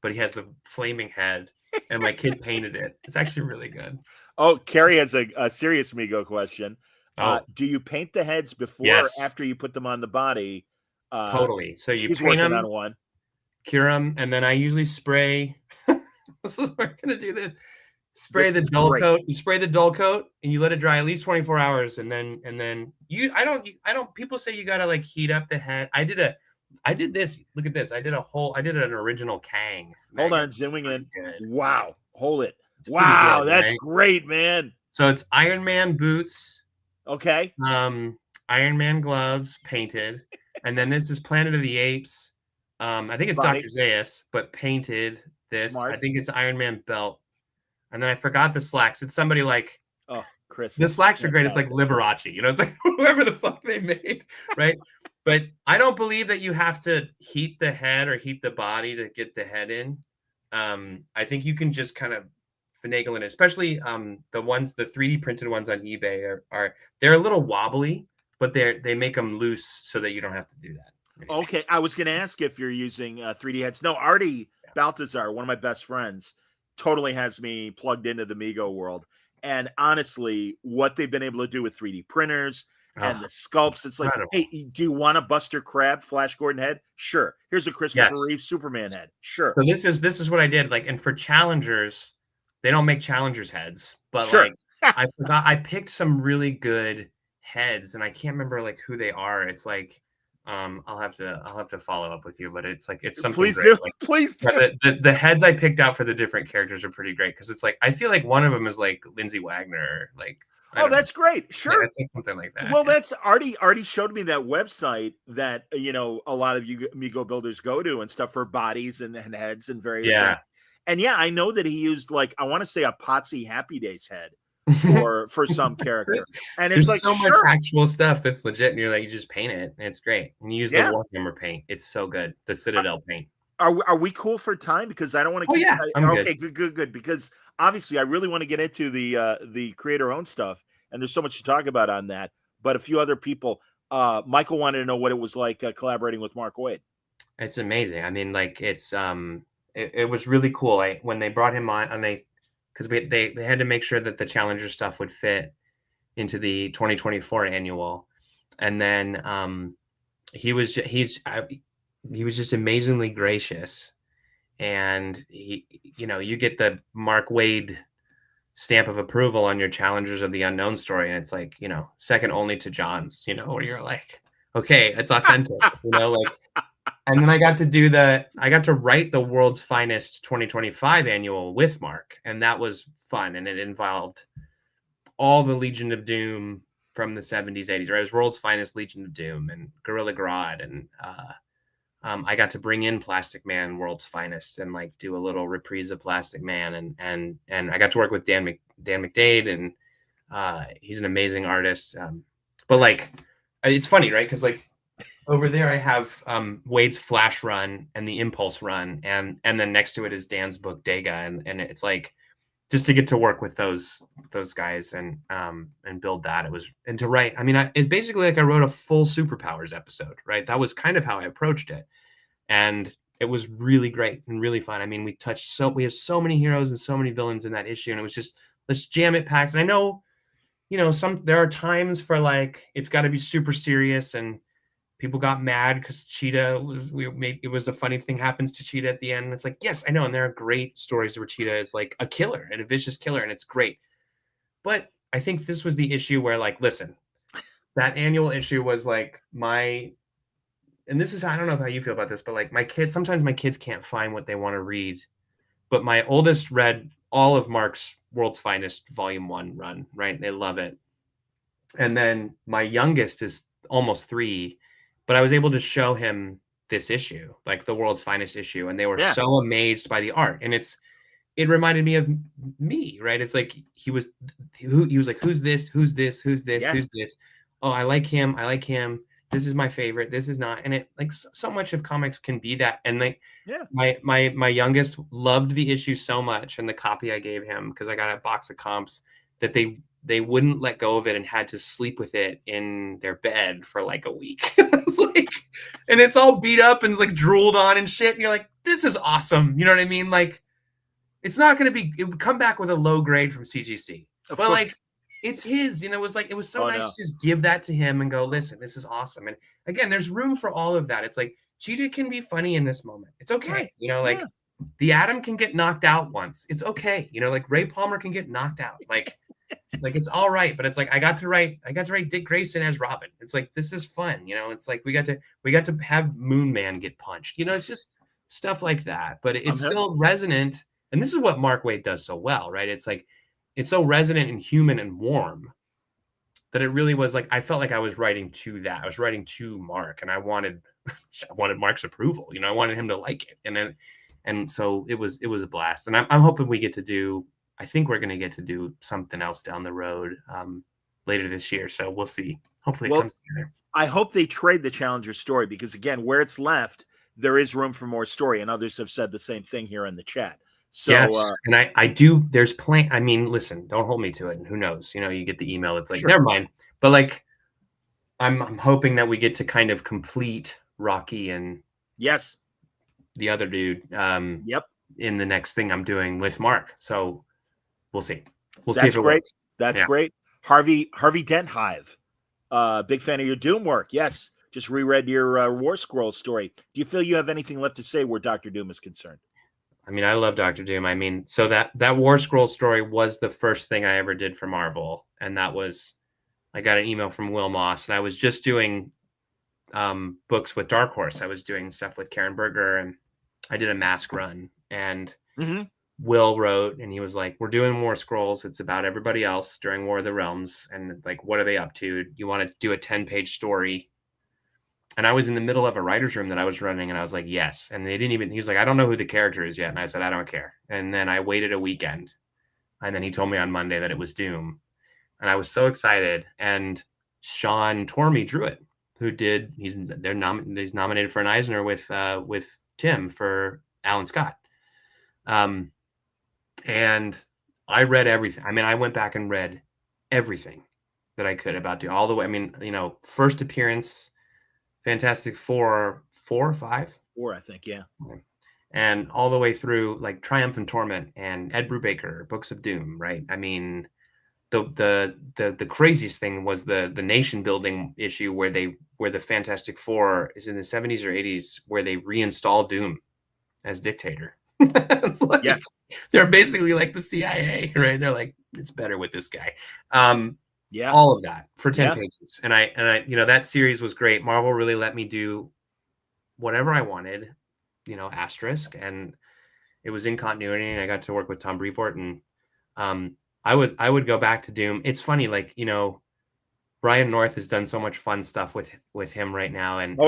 but he has the flaming head, and my kid painted it. It's actually really good. Oh, Carrie has a serious Migo question. Oh, Do you paint the heads before or yes, after you put them on the body? totally. So you She's paint working them, on one. cure them, and then I usually spray. We're gonna do this. Spray This the is dull great. coat. You spray the dull coat, and you let it dry at least 24 hours, and then you. I don't. People say you gotta like heat up the head. I did this. Look at this. I did an original Kang. Hold Megan. on, zooming in. Good. Wow, hold it. It's pretty Wow, good, that's right? great, man. So it's Iron Man boots, Okay. Iron Man gloves painted, and then this is Planet of the Apes. I think it's Funny. Dr. Zaius, but painted this. Smart. I think it's Iron Man belt. And then I forgot the slacks. It's somebody like Oh, Chris. the slacks are great. It's like Liberace, it's like whoever the fuck they made, right? But I don't believe that you have to heat the head or heat the body to get the head in. I think you can just kind of finagle it, especially the 3D printed ones on eBay are they're a little wobbly, but they make them loose so that you don't have to do that. Okay, I was going to ask if you're using 3D heads. No, Artie Baltazar, one of my best friends, totally has me plugged into the Migo world. And honestly, what they've been able to do with 3D printers and the sculpts, it's like, incredible. hey, do you want a Buster Crab Flash Gordon head? Sure. Here's a Christopher Reeve Superman head. Sure. So this is what I did. Like, and for Challengers, they don't make Challengers heads, but Sure. like I picked some really good heads, and I can't remember like who they are. It's like I'll have to follow up with you, but it's like it's something. Please great. do. Like, Please do. the heads I picked out for the different characters are pretty great because it's like I feel like one of them is like Lindsay Wagner, like. Oh, that's great. Sure. Yeah, it's like something like that. Well, that's Artie showed me that website that, a lot of you Migo builders go to and stuff for bodies and heads and various things. And yeah, I know that he used like, I want to say a Potsy Happy Days head for some character. And it's There's like, so much actual stuff that's legit. And you're like, you just paint it. And it's great. And you use the Warhammer paint. It's so good. The Citadel paint. Are we cool for time? Because I don't want to keep. Okay, good. Because obviously I really want to get into the creator owned stuff. And there's so much to talk about on that. But a few other people, Michael wanted to know what it was like collaborating with Mark Waid. It's amazing. I mean, like it's it was really cool. When they brought him on, and because they had to make sure that the Challenger stuff would fit into the 2024 annual, and then he was just amazingly gracious, and you get the Mark Waid stamp of approval on your Challengers of the Unknown story, and it's like second only to John's, where you're like, okay, it's authentic, like. And then I got to write the World's Finest 2025 annual with Mark, and that was fun, and it involved all the Legion of Doom from the 70s, 80s, right? It was World's Finest Legion of Doom and Gorilla Grodd, and I got to bring in Plastic Man, World's Finest, and like do a little reprise of Plastic Man, and I got to work with Dan McDade, and he's an amazing artist. But like, it's funny, right? Because like over there I have Wade's Flash run and the Impulse run, and then next to it is Dan's book Dega, and it's like just to get to work with those guys and build that. And to write, I mean, it's basically like I wrote a full Superpowers episode, right? That was kind of how I approached it. And it was really great and really fun. I mean, we have so many heroes and so many villains in that issue. And it was just, let's jam it packed. And I know, there are times for like, it's got to be super serious, and people got mad because Cheetah it was a funny thing happens to Cheetah at the end. And it's like, yes, I know. And there are great stories where Cheetah is like a killer and a vicious killer, and it's great. But I think this was the issue where, like, listen, that annual issue was like and this is, I don't know how you feel about this, but like sometimes my kids can't find what they want to read. But my oldest read all of Mark's World's Finest Volume 1 run, right? They love it. And then my youngest is almost 3, but I was able to show him this issue, like the World's Finest issue, and they were so amazed by the art. And it reminded me of me, right? It's like he was like, who's this? Who's this? Who's this? Yes. Who's this? Oh, I like him. This is my favorite. This is not. And it, like, so much of comics can be that. And like, my youngest loved the issue so much, and the copy I gave him, because I got a box of comps, that they they wouldn't let go of it and had to sleep with it in their bed for like a week. It's like, and it's all beat up and it's like drooled on and shit. And you're like, this is awesome. You know what I mean? Like, it's not going to be, it would come back with a low grade from CGC, but like, it's his, you know, it was so nice to just give that to him and go, listen, this is awesome. And again, there's room for all of that. It's like, Cheetah can be funny in this moment. It's okay. Right. You know, like the Atom can get knocked out once. It's okay. You know, like Ray Palmer can get knocked out. Like it's all right. But it's like, I got to write Dick Grayson as Robin. It's like, this is fun. You know, it's like, we got to have Moon Man get punched. You know, it's just stuff like that, but it's still resonant. And this is what Mark Waid does so well, right? It's like, it's so resonant and human and warm that it really was like, I felt like I was writing to that. I was writing to Mark, and I wanted Mark's approval. You know, I wanted him to like it. And so it was a blast. And I'm hoping we get to do, I think we're going to get to do something else down the road later this year. So we'll see. Hopefully it comes together. I hope they trade the Challenger story, because again, where it's left, there is room for more story. And others have said the same thing here in the chat. So, yes, and I do. There's plan. I mean, listen, don't hold me to it. And who knows? You know, you get the email. It's like, never mind. But like, I'm hoping that we get to kind of complete Rocky and the other dude. In the next thing I'm doing with Mark. So we'll see. We'll see if it works. That's great. Harvey Dent Hive. Big fan of your Doom work. Yes, just reread your War Scroll story. Do you feel you have anything left to say where Dr. Doom is concerned? I mean, I love Dr. Doom. I mean, so that War Scroll story was the first thing I ever did for Marvel. And that was, I got an email from Will Moss, and I was just doing books with Dark Horse. I was doing stuff with Karen Berger, and I did a mask run. And Will wrote, and he was like, we're doing War Scrolls. It's about everybody else during War of the Realms. And like, what are they up to? You want to do a 10-page story? And I was in the middle of a writer's room that I was running, and I was like, yes. And he was like, I don't know who the character is yet. And I said, I don't care. And then I waited a weekend. And then he told me on Monday that it was Doom. And I was so excited. And Sean Tormey drew it, who did, he's nominated for an Eisner with Tim for Alan Scott. And I read everything. I mean, I went back and read everything that I could about Doom all the way. I mean, you know, first appearance, Fantastic Four, 4 or 5? 4, I think, yeah. And all the way through like Triumph and Torment and Ed Brubaker, Books of Doom, right? I mean, the craziest thing was the nation building issue where the Fantastic Four is in the 70s or 80s, where they reinstall Doom as dictator. It's like, they're basically like the CIA, right? They're like, it's better with this guy. All of that for 10 pages. And I, you know, that series was great. Marvel really let me do whatever I wanted, you know, asterisk. And it was in continuity, and I got to work with Tom Brevoort, and I would go back to Doom. It's funny, like, you know, Ryan North has done so much fun stuff with him right now. And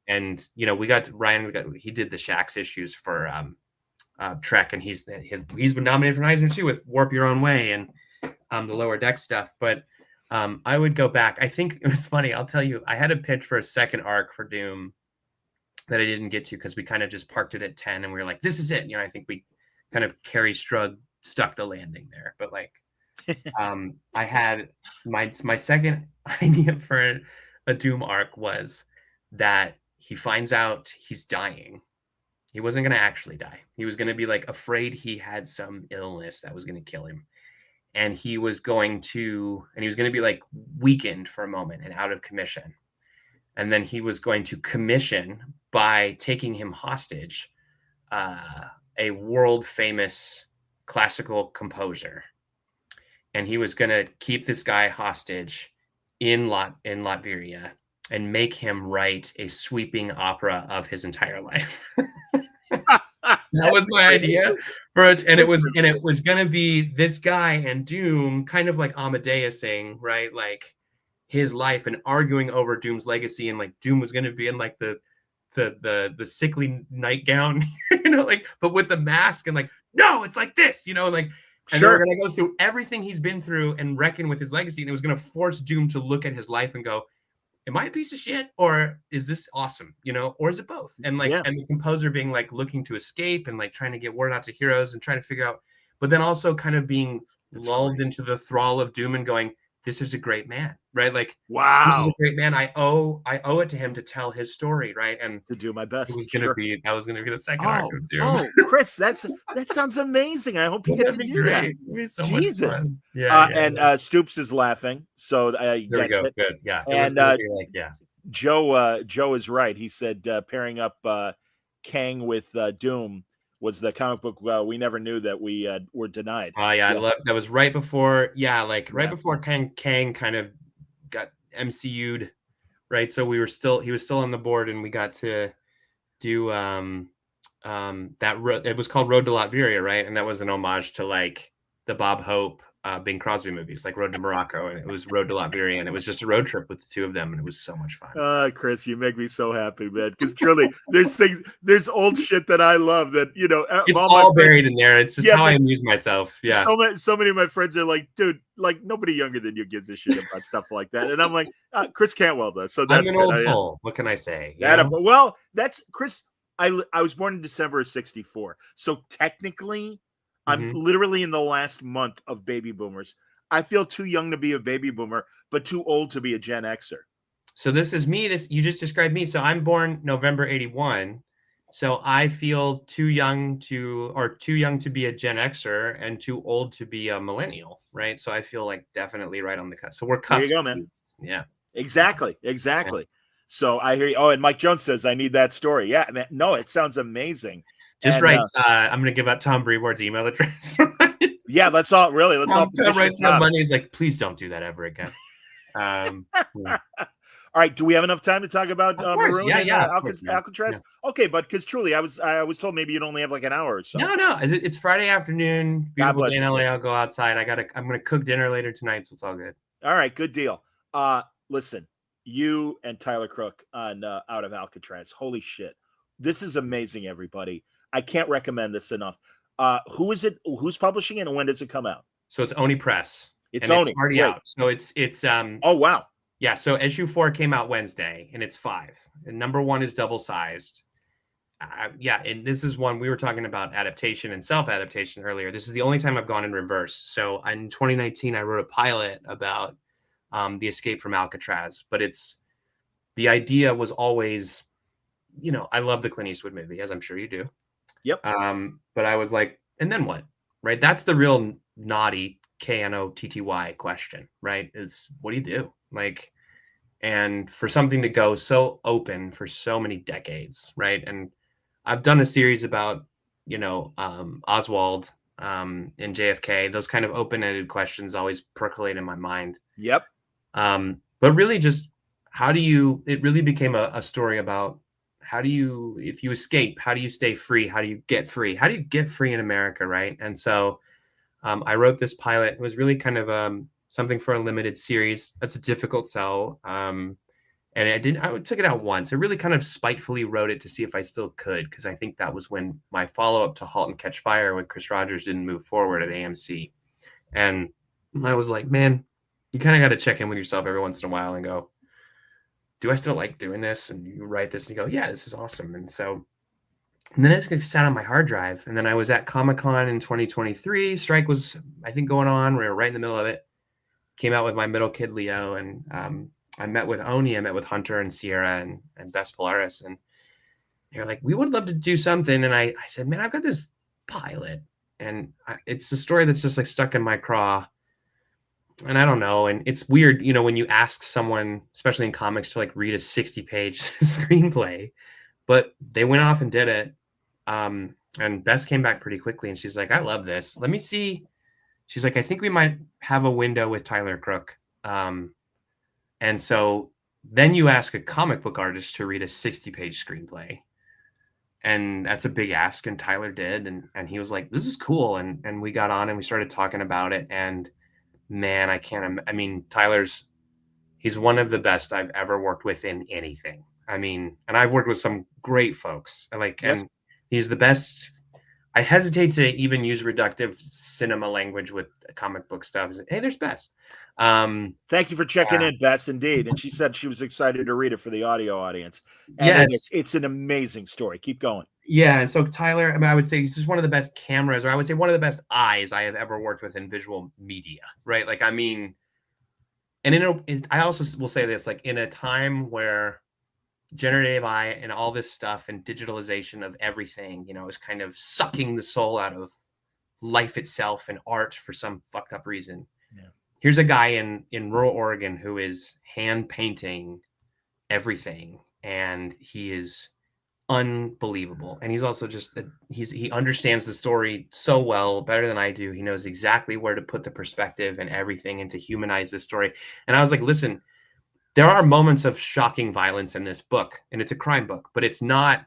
and you know, he did the Shax issues for Trek, and he's been nominated for an Eisner too with Warp Your Own Way and the Lower Deck stuff. But I would go back. I think it was funny. I'll tell you, I had a pitch for a second arc for Doom that I didn't get to because we kind of just parked it at 10, and we were like, this is it. You know, I think we kind of Carrie Strug stuck the landing there. But like, I had my second idea for a Doom arc was that he finds out he's dying. He wasn't going to actually die. He was going to be like afraid he had some illness that was going to kill him. And he was going to be like weakened for a moment and out of commission. And then he was going to commission, by taking him hostage, a world famous classical composer. And he was going to keep this guy hostage in Latveria and make him write a sweeping opera of his entire life. That was my idea for it, and it was going to be this guy and Doom, kind of like Amadeusing, right? Like his life and arguing over Doom's legacy, and like Doom was going to be in like the sickly nightgown, you know, like, but with the mask, and like, no, it's like this, you know, like, and they were going to go through everything he's been through and reckon with his legacy, and it was going to force Doom to look at his life and go, am I a piece of shit, or is this awesome? You know, or is it both? And like, and the composer being like looking to escape and like trying to get word out to heroes and trying to figure out, but then also kind of being lulled into the thrall of doom and going, this is a great man, right? Like, this is a Wow. great man. I owe it to him to tell his story, right? And To do my best. that was Sure. gonna be the second arc of Doom. Oh, Chris, that sounds amazing. I hope you get to That'd be do that. great. It'd be so Jesus. much fun. Yeah, And Stoops is laughing, so there we go. it. Good. Yeah. It And was gonna be like, yeah. Joe is right. He said pairing up Kang with Doom was the comic book we never knew that we were denied. Oh yeah, I love that. Was right before, before Kang kind of got MCU'd, right? So he was still on the board, and we got to do it was called Road to Latveria, right? And that was an homage to like the Bob Hope Bing Crosby movies, like Road to Morocco, and it was Road to Latveria, and it was just a road trip with the two of them, and it was so much fun. Chris, you make me so happy, man. Because truly, there's old shit that I love that it's all buried in there. It's just how I amuse myself. Yeah. So many of my friends are like, dude, like nobody younger than you gives a shit about stuff like that, and I'm like, Chris Cantwell does. So that's I'm an old soul. What can I say? Well, that's Chris. I was born in December of '64, so technically, I'm literally in the last month of baby boomers. I feel too young to be a baby boomer, but too old to be a Gen Xer. So this is me. You just described me. So I'm born November 81. So I feel too young to be a Gen Xer and too old to be a millennial, right? So I feel like definitely right on the cusp. So we're cusp. There you go, man. Yeah. Exactly. Yeah. So I hear you. Oh, and Mike Jones says, I need that story. Yeah, man. No, it sounds amazing. Just write. I'm going to give out Tom Brevoort's email address. Yeah, let's all write some money. He's like, please don't do that ever again. Yeah. All right. Do we have enough time to talk about Maroon and Alcatraz? Yeah. Okay, but because truly, I was told maybe you'd only have like an hour or so. No. It's Friday afternoon. Beautiful day in LA. I'll go outside. I'm going to cook dinner later tonight, so it's all good. All right, good deal. Listen, you and Tyler Crook on Out of Alcatraz. Holy shit. This is amazing, everybody. I can't recommend this enough. Who is it? Who's publishing it, and when does it come out? So it's Oni Press. It's already out. So it's oh wow. Yeah, so issue 4 came out Wednesday, and it's 5. And number 1 is double-sized. And this is one we were talking about adaptation and self-adaptation earlier. This is the only time I've gone in reverse. So in 2019, I wrote a pilot about the escape from Alcatraz, but the idea was always, I love the Clint Eastwood movie, as I'm sure you do. Yep. But I was like, and then what? Right? That's the real naughty KNOTTY question, right? Is what do you do? Like, and for something to go so open for so many decades, right? And I've done a series about, Oswald and JFK. Those kind of open-ended questions always percolate in my mind. Yep. But really just it really became a story about if you escape, how do you stay free? How do you get free? How do you get free in America, right? And so I wrote this pilot. It was really kind of something for a limited series. That's a difficult sell. And I took it out once. I really kind of spitefully wrote it to see if I still could, because I think that was when my follow-up to Halt and Catch Fire with Chris Rogers didn't move forward at AMC. And I was like, man, you kind of got to check in with yourself every once in a while and go, do I still like doing this? And you write this and you go, yeah, this is awesome. And then it just sat on my hard drive. And then I was at Comic-Con in 2023. Strike was, I think, going on. We were right in the middle of it. Came out with my middle kid, Leo. And I met with Oni. I met with Hunter and Sierra and Bess Polaris. And they're like, we would love to do something. And I said, man, I've got this pilot. And it's a story that's just like stuck in my craw. And I don't know. And it's weird, when you ask someone, especially in comics, to like read a 60-page screenplay, but they went off and did it. And Bess came back pretty quickly and she's like, I love this. Let me see. She's like, I think we might have a window with Tyler Crook. And so then you ask a comic book artist to read a 60-page screenplay. And that's a big ask. And Tyler did. And he was like, this is cool. And we got on and we started talking about it. And man, he's one of the best I've ever worked with in anything. And I've worked with some great folks, and he's the best. I hesitate to even use reductive cinema language with comic book stuff. Hey, there's Bess. Thank you for checking Yeah. in, Bess, indeed. And she said she was excited to read it for the audio audience. And Yes. it's an amazing story. Keep going. Yeah, and so Tyler, I mean, I would say he's just one of the best cameras, or I would say one of the best eyes I have ever worked with in visual media, right? Like, I mean, and I also will say this, like, in a time where generative AI and all this stuff and digitalization of everything, is kind of sucking the soul out of life itself and art for some fucked up reason. Yeah. Here's a guy in rural Oregon who is hand painting everything, and he is unbelievable. And he's also just he understands the story so well, better than I do. He knows exactly where to put the perspective and everything and to humanize this story. And I was like, listen, there are moments of shocking violence in this book, and it's a crime book, but it's not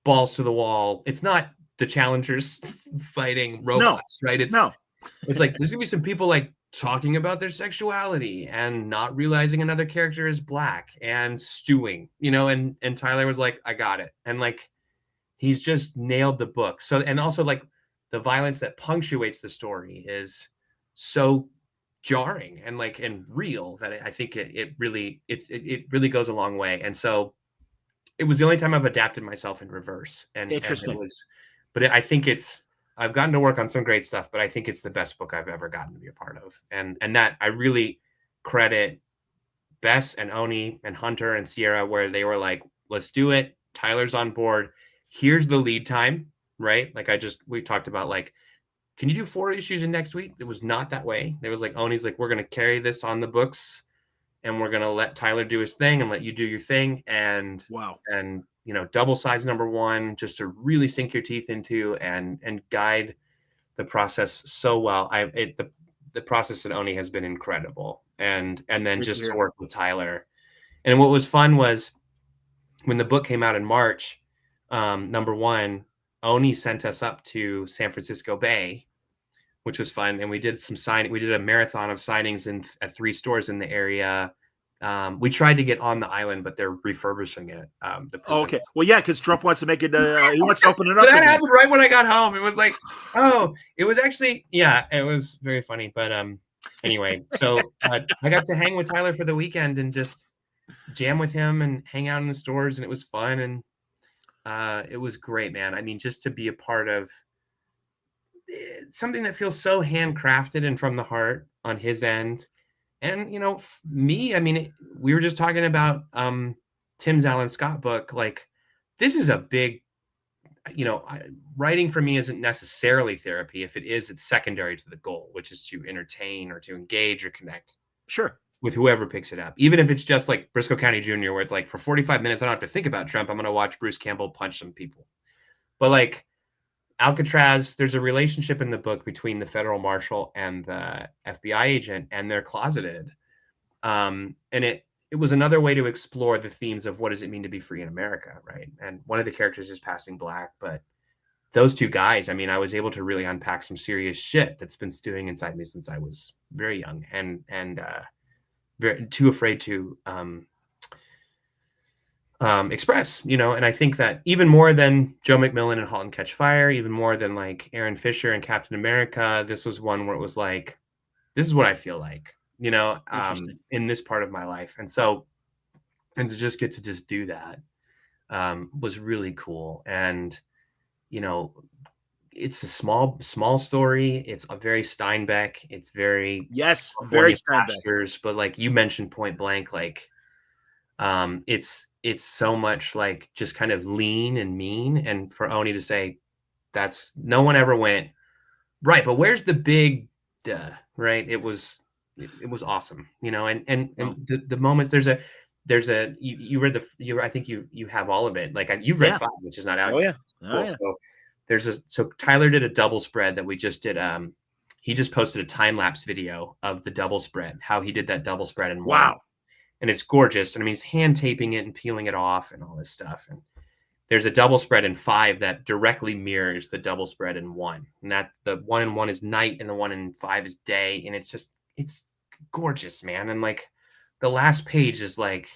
balls to the wall. It's not the Challengers fighting robots, right? It's like there's gonna be some people like talking about their sexuality and not realizing another character is black and stewing, and Tyler was like, I got it. And like, he's just nailed the book. So, and also like the violence that punctuates the story is so jarring and like, and real that I think it really goes a long way. And so it was the only time I've adapted myself in reverse. And Interesting. I think I've gotten to work on some great stuff, but I think it's the best book I've ever gotten to be a part of. And that I really credit Bess and Oni and Hunter and Sierra, where they were like, let's do it. Tyler's on board. Here's the lead time, right? Like we talked about, like, can you do 4 issues in next week? It was not that way. It was like, Oni's like, we're going to carry this on the books and we're going to let Tyler do his thing and let you do your thing. And wow. And double size #1, just to really sink your teeth into and guide the process so well. The process at Oni has been incredible. And then just to work with Tyler. And what was fun was when the book came out in March, #1, Oni sent us up to San Francisco Bay, which was fun. And we did we did a marathon of signings at 3 stores in the area. We tried to get on the island, but they're refurbishing it. Okay. Well, yeah, because Trump wants to make it. He wants to open it up. That happened right when I got home. It was like, it was actually, yeah, it was very funny. But anyway, so I got to hang with Tyler for the weekend and just jam with him and hang out in the stores, and it was fun. And it was great, man. I mean, just to be a part of something that feels so handcrafted and from the heart on his end. And, me, I mean, we were just talking about Tim's Alan Scott book. Like, this is a big, writing for me isn't necessarily therapy. If it is, it's secondary to the goal, which is to entertain or to engage or connect. Sure. With whoever picks it up. Even if it's just like Briscoe County Jr., where it's like, for 45 minutes, I don't have to think about Trump. I'm going to watch Bruce Campbell punch some people. But like, Alcatraz, there's a relationship in the book between the federal marshal and the FBI agent, and they're closeted. And it was another way to explore the themes of what does it mean to be free in America, right? And one of the characters is passing black, but those 2 guys, I mean, I was able to really unpack some serious shit that's been stewing inside me since I was very young and very too afraid to express, and I think that even more than Joe McMillan and Halt and Catch Fire, even more than like Aaron Fisher and Captain America, this was one where it was like, this is what I feel like, in this part of my life. And so, and to just get to just do that was really cool. And, it's a small story. It's a very Steinbeck. It's very, very Steinbeck. But like you mentioned point blank, like it's so much like just kind of lean and mean. And for Oni to say, that's, no one ever went, right, but where's the big duh, right? It was awesome, and the moments, you read I think you have all of it. Like you've read 5, which is not out yet. Cool. So so Tyler did a double spread that we just did. He just posted a time-lapse video of the double spread, how he did that double spread in one. And it's gorgeous. And I mean, he's hand taping it and peeling it off and all this stuff. And there's a double spread in 5 that directly mirrors the double spread in 1. And that the 1 in 1 is night and the 1 in 5 is day. And it's gorgeous, man. And like the last page is like,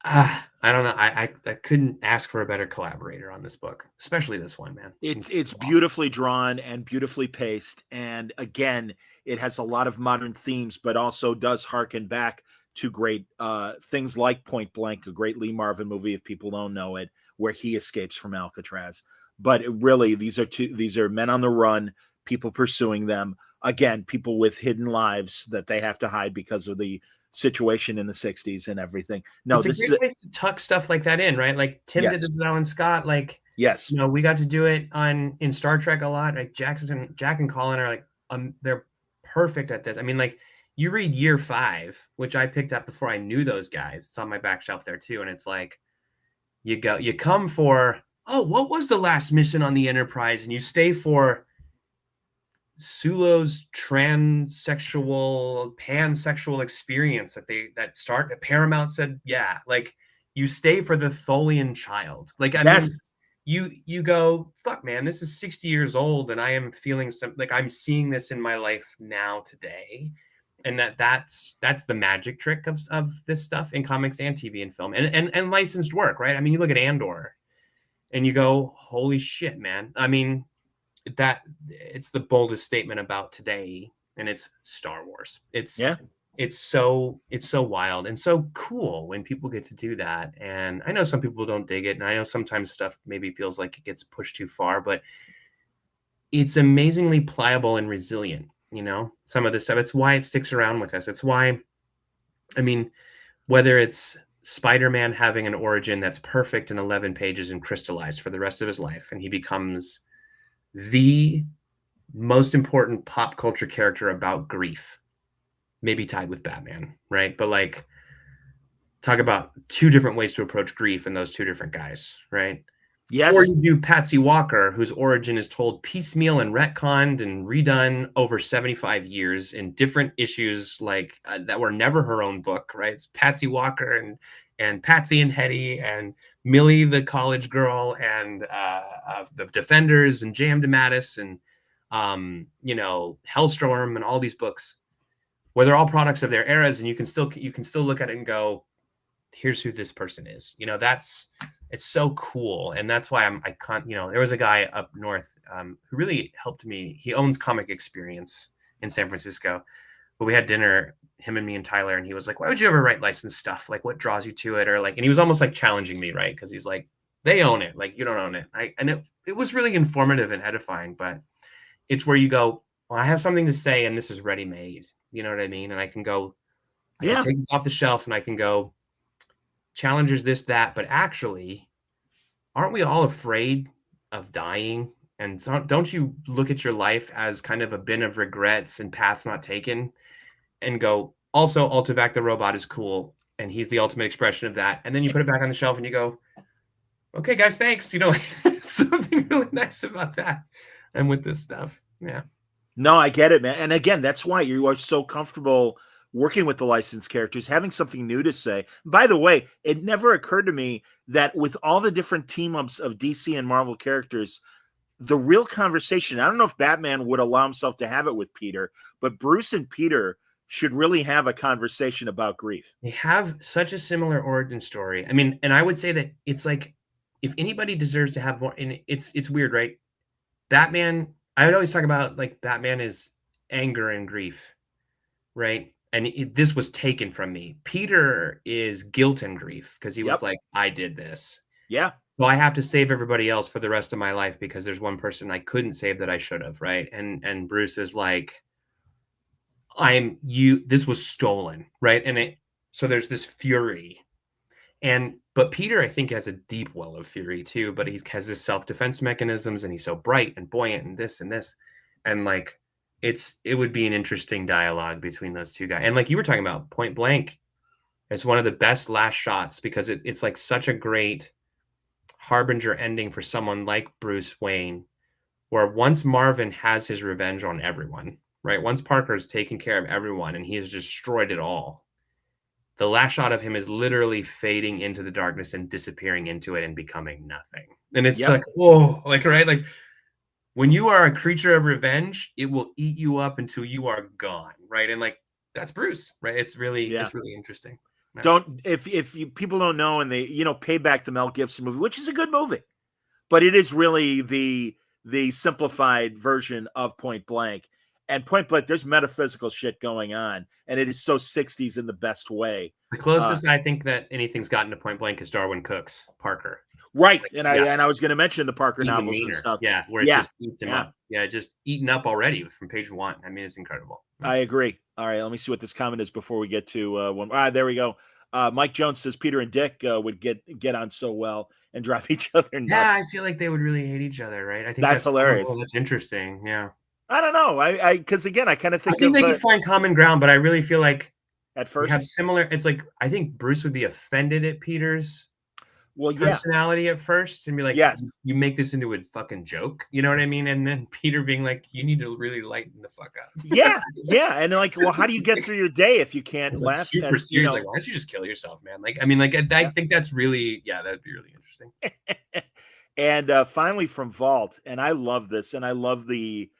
I don't know. I couldn't ask for a better collaborator on this book, especially this one, man. It's beautifully drawn and beautifully paced, and again, it has a lot of modern themes, but also does harken back to great things like Point Blank, a great Lee Marvin movie, if people don't know it, where he escapes from Alcatraz. But really, these are men on the run, people pursuing them. Again, people with hidden lives that they have to hide because of the situation in the 60s and everything. No, It's a this is great way to tuck stuff like that in, right? Like Tim did yes, this with Alan Scott. Like, yes, we got to do it in Star Trek a lot. Like Jack and Colin are like, they're perfect at this. I mean, like you read Year 5, which I picked up before I knew those guys. It's on my back shelf there too. And it's like, you come for, oh, what was the last mission on the Enterprise? And you stay for Sulo's pansexual experience that Paramount said, yeah, like you stay for the Tholian child. Like, I mean, you go, fuck, man, this is 60 years old, and I am feeling like I'm seeing this in my life now today. And that's the magic trick of this stuff in comics and TV and film and licensed work, right? I mean, you look at Andor and you go, holy shit, man. I mean, that it's the boldest statement about today, and it's Star Wars. It's so wild and so cool when people get to do that. And I know some people don't dig it, and I know sometimes stuff maybe feels like it gets pushed too far, but it's amazingly pliable and resilient. Some of this stuff, it's why it sticks around with us. It's why, I mean, whether it's Spider-Man having an origin that's perfect in 11 pages and crystallized for the rest of his life, and he becomes the most important pop culture character about grief, maybe tied with Batman, right? But like, talk about two different ways to approach grief in those two different guys, right? yes. Or you do Patsy Walker, whose origin is told piecemeal and retconned and redone over 75 years in different issues, like that were never her own book, right? It's Patsy Walker and Patsy and Hetty and Millie, the college girl, and the Defenders and J.M. DeMatteis and Hellstorm and all these books, where they're all products of their eras, and you can still look at it and go, here's who this person is. It's so cool. And that's why I can't, there was a guy up north who really helped me. He owns Comic Experience in San Francisco, but we had dinner, him and me and Tyler, and he was like, why would you ever write licensed stuff? Like, what draws you to it? Or like, and he was almost like challenging me, right? Because he's like, they own it, like you don't own it. And it was really informative and edifying, but it's where you go, well, I have something to say, and this is ready made. You know what I mean? And I can go, I can take this off the shelf, and I can go, Challengers this, that, but actually, aren't we all afraid of dying? And so, don't you look at your life as kind of a bin of regrets and paths not taken, and go, also, Ultivac the robot is cool, and he's the ultimate expression of that. And then you put it back on the shelf and you go, okay, guys, thanks. Something really nice about that. And with this stuff. Yeah. No, I get it, man. And again, that's why you are so comfortable working with the licensed characters, having something new to say. By the way, it never occurred to me that with all the different team-ups of DC and Marvel characters, the real conversation, I don't know if Batman would allow himself to have it with Peter, but Bruce and Peter should really have a conversation about grief. They have such a similar origin story. I mean, and I would say that it's like, if anybody deserves to have more, and it's weird, right? Batman, I would always talk about like Batman is anger and grief, right? And this was taken from me. Peter is guilt and grief because he was like, I did this. Yeah. So I have to save everybody else for the rest of my life because there's one person I couldn't save that I should have, right? And Bruce is like, this was stolen, right? And so there's this fury. But Peter, I think, has a deep well of fury too, but he has this self-defense mechanisms, and he's so bright and buoyant and this and this. And like, it would be an interesting dialogue between those two guys. And like you were talking about, Point Blank is one of the best last shots because it's like such a great harbinger ending for someone like Bruce Wayne, where once Marvin has his revenge on everyone, right? Once Parker's taken care of everyone and he has destroyed it all, the last shot of him is literally fading into the darkness and disappearing into it and becoming nothing. And it's like, whoa, like, right? Like, when you are a creature of revenge, it will eat you up until you are gone, right? And like, that's Bruce, right? It's really interesting. Don't if you people don't know, and they Payback, the Mel Gibson movie, which is a good movie, but it is really the simplified version of Point Blank. And Point Blank, there's metaphysical shit going on, and it is so 60s in the best way. The closest I think that anything's gotten to Point Blank is Darwin Cook's Parker. Right, and I was going to mention the Parker Even novels meaner. and stuff. Yeah, where it just eats him up. Yeah, just eaten up already from page 1. I mean, it's incredible. I agree. All right, let me see what this comment is before we get to one. There we go. Mike Jones says Peter and Dick would get on so well and drive each other nuts. Yeah, I feel like they would really hate each other, right? I think that's hilarious. That's interesting. Yeah. I don't know. Because again, I kind of think they could find common ground, but I really feel like at first have similar. It's like I think Bruce would be offended at Peter's personality at first and be like, yes, you make this into a fucking joke, you know what I mean? And then Peter being like, you need to really lighten the fuck up. yeah, and like, well, how do you get through your day if you can't laugh? Super serious, like, why don't you just kill yourself, man? Like, I mean, like, I think that's really, that'd be really interesting. And finally from Vault, and I love this, and I love everything.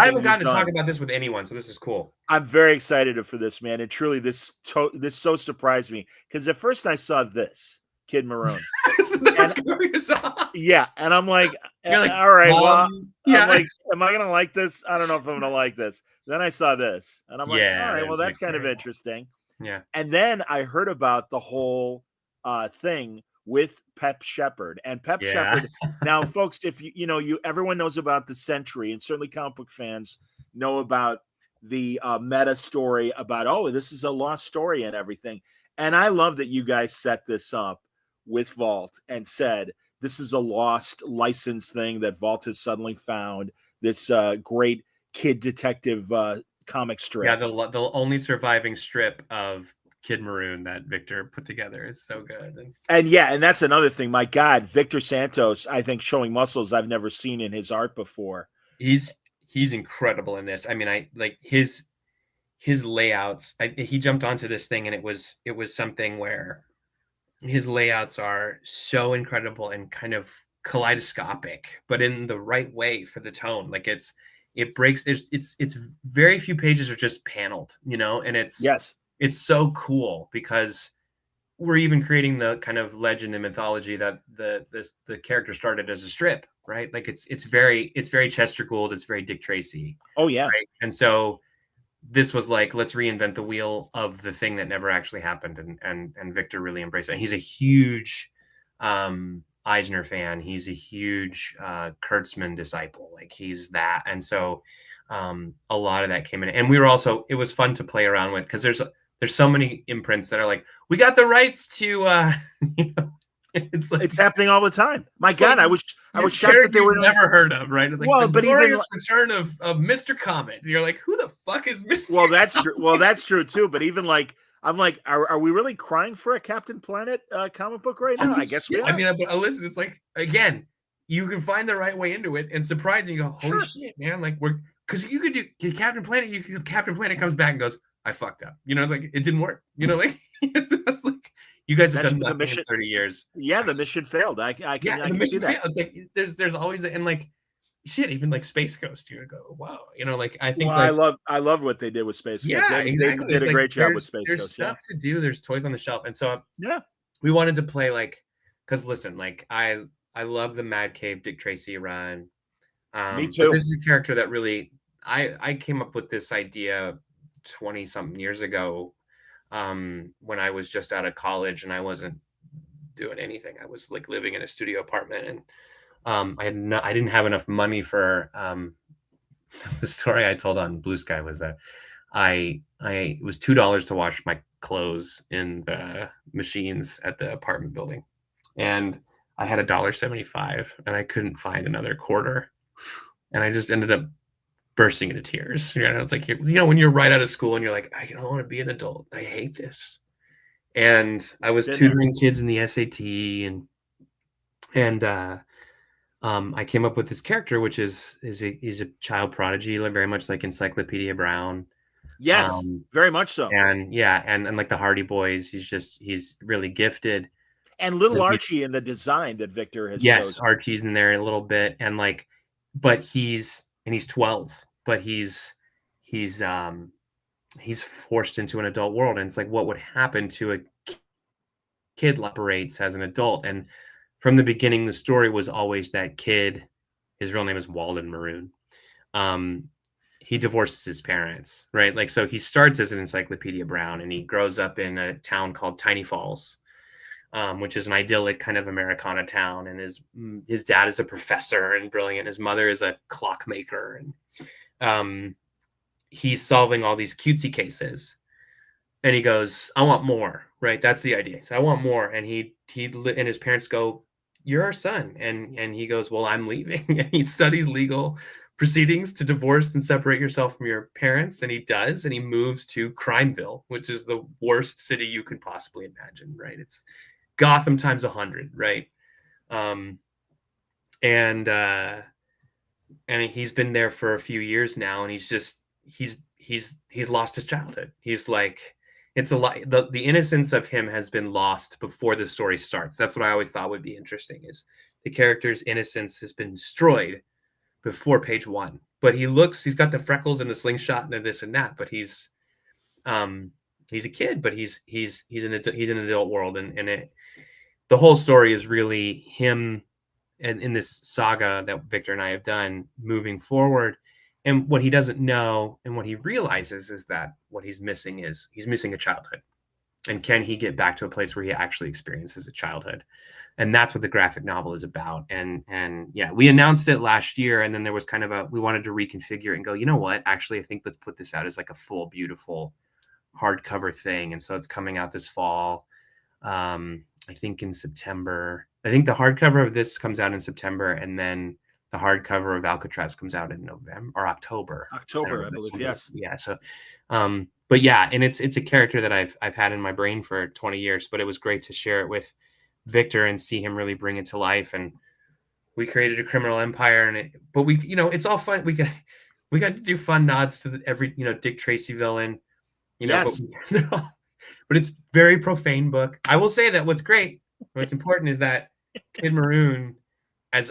I haven't gotten to talk about this with anyone, so this is cool. I'm very excited for this, man, and truly, this so surprised me because at first I saw this Kid Maroon. Yeah, and I'm like, all right, well, I'm like, am I gonna like this? I don't know if I'm gonna like this. Then I saw this, and I'm like, all right, well, that's kind of interesting. Yeah. And then I heard about the whole thing with Pep Shepard and Pep Shepard. Now, folks, if everyone knows about the Century, and certainly comic book fans know about the meta story about, this is a lost story and everything. And I love that you guys set this up with Vault and said this is a lost license thing that Vault has suddenly found, this great kid detective comic strip. Yeah, the only surviving strip of Kid Maroon that Victor put together is so good. And that's another thing. My God, Victor Santos, I think, showing muscles I've never seen in his art before. He's incredible in this. I mean, I like his layouts. He jumped onto this thing, and it was something where his layouts are so incredible and kind of kaleidoscopic, but in the right way for the tone. Like it breaks. It's very few pages are just paneled, and it's so cool because we're even creating the kind of legend and mythology that the character started as a strip, right? Like it's very Chester Gould, it's very Dick Tracy. Oh yeah. Right? And so this was like, let's reinvent the wheel of the thing that never actually happened, and Victor really embraced it. He's a huge Eisner fan. He's a huge Kurtzman disciple. Like he's that, and so a lot of that came in. And we were also, it was fun to play around with because there's so many imprints that are like, we got the rights to it's like, it's happening all the time. My God, I was shocked that they were never heard of, right? It's like, well, the glorious return of Mr. Comet. And you're like, who the fuck is Mr. Well, that's true. Well, that's true too. But even like, I'm like, are we really crying for a Captain Planet comic book right now? I guess we are. I mean, but listen, it's like, again, you can find the right way into it, and surprising, you go, holy shit, man! Like because you could do Captain Planet. Captain Planet comes back and goes, I fucked up. Like it didn't work. Like it's like you guys have done nothing in 30 years. Yeah, the mission failed. I can see that. It's like there's always and like shit, even like Space Ghost, you go, wow. Like I think I love what they did with Space Ghost. Yeah, exactly. They did a great job with Space Ghost. There's stuff to do. There's toys on the shelf, and so yeah, we wanted to play like, because listen, like I love the Mad Cave Dick Tracy run. Me too. This is a character that really I came up with this idea 20 something years ago when I was just out of college and I wasn't doing anything. I was like living in a studio apartment, and I didn't have enough money for the story I told on Blue Sky was that it was $2 to wash my clothes in the machines at the apartment building, and I had $1.75 and I couldn't find another quarter, and I just ended up bursting into tears. It's like, when you're right out of school and you're like, I don't want to be an adult. I hate this. And I was tutoring kids in the SAT, and I came up with this character, which he's a child prodigy, like very much like Encyclopedia Brown. Yes, very much so. And and like the Hardy Boys, he's really gifted. And little Archie in the design that Victor has chosen. Archie's in there a little bit, and like, but he's 12, but he's forced into an adult world, and it's like, what would happen to a kid operates as an adult. And from the beginning, the story was always that kid, his real name is Walden Maroon. He divorces his parents, right? Like, so he starts as an Encyclopedia Brown, and he grows up in a town called Tiny Falls, which is an idyllic kind of Americana town. And his dad is a professor and brilliant. His mother is a clockmaker, and he's solving all these cutesy cases. And he goes, "I want more." Right? That's the idea. So I want more. And he and his parents go, "You're our son." And he goes, "Well, I'm leaving." And he studies legal proceedings to divorce and separate yourself from your parents. And he does. And he moves to Crimeville, which is the worst city you could possibly imagine. Right? It's Gotham times 100. Right? And he's been there for a few years now. And he's lost his childhood. He's like, it's a lot. The innocence of him has been lost before the story starts. That's what I always thought would be interesting, is the character's innocence has been destroyed before page 1. But he's got the freckles and the slingshot and this and that. But he's a kid, but he's an adult world, and the whole story is really him, and in this saga that Victor and I have done, moving forward. And what he doesn't know and what he realizes is that what he's missing a childhood. And can he get back to a place where he actually experiences a childhood? And that's what the graphic novel is about. And yeah, we announced it last year, and then there was kind of we wanted to reconfigure it and go, you know what? Actually, I think let's put this out as like a full, beautiful hardcover thing. And so it's coming out this fall. I think in September. I think the hardcover of this comes out in September, and then the hardcover of Alcatraz comes out in November or October. I believe. Yes. Yeah. So, but yeah, and it's a character that I've had in my brain for 20 years, but it was great to share it with Victor and see him really bring it to life. And we created a criminal empire, but we, it's all fun. We got to do fun nods to every, Dick Tracy villain, Yes. But it's very profane book. I will say that what's important is that Kid Maroon, as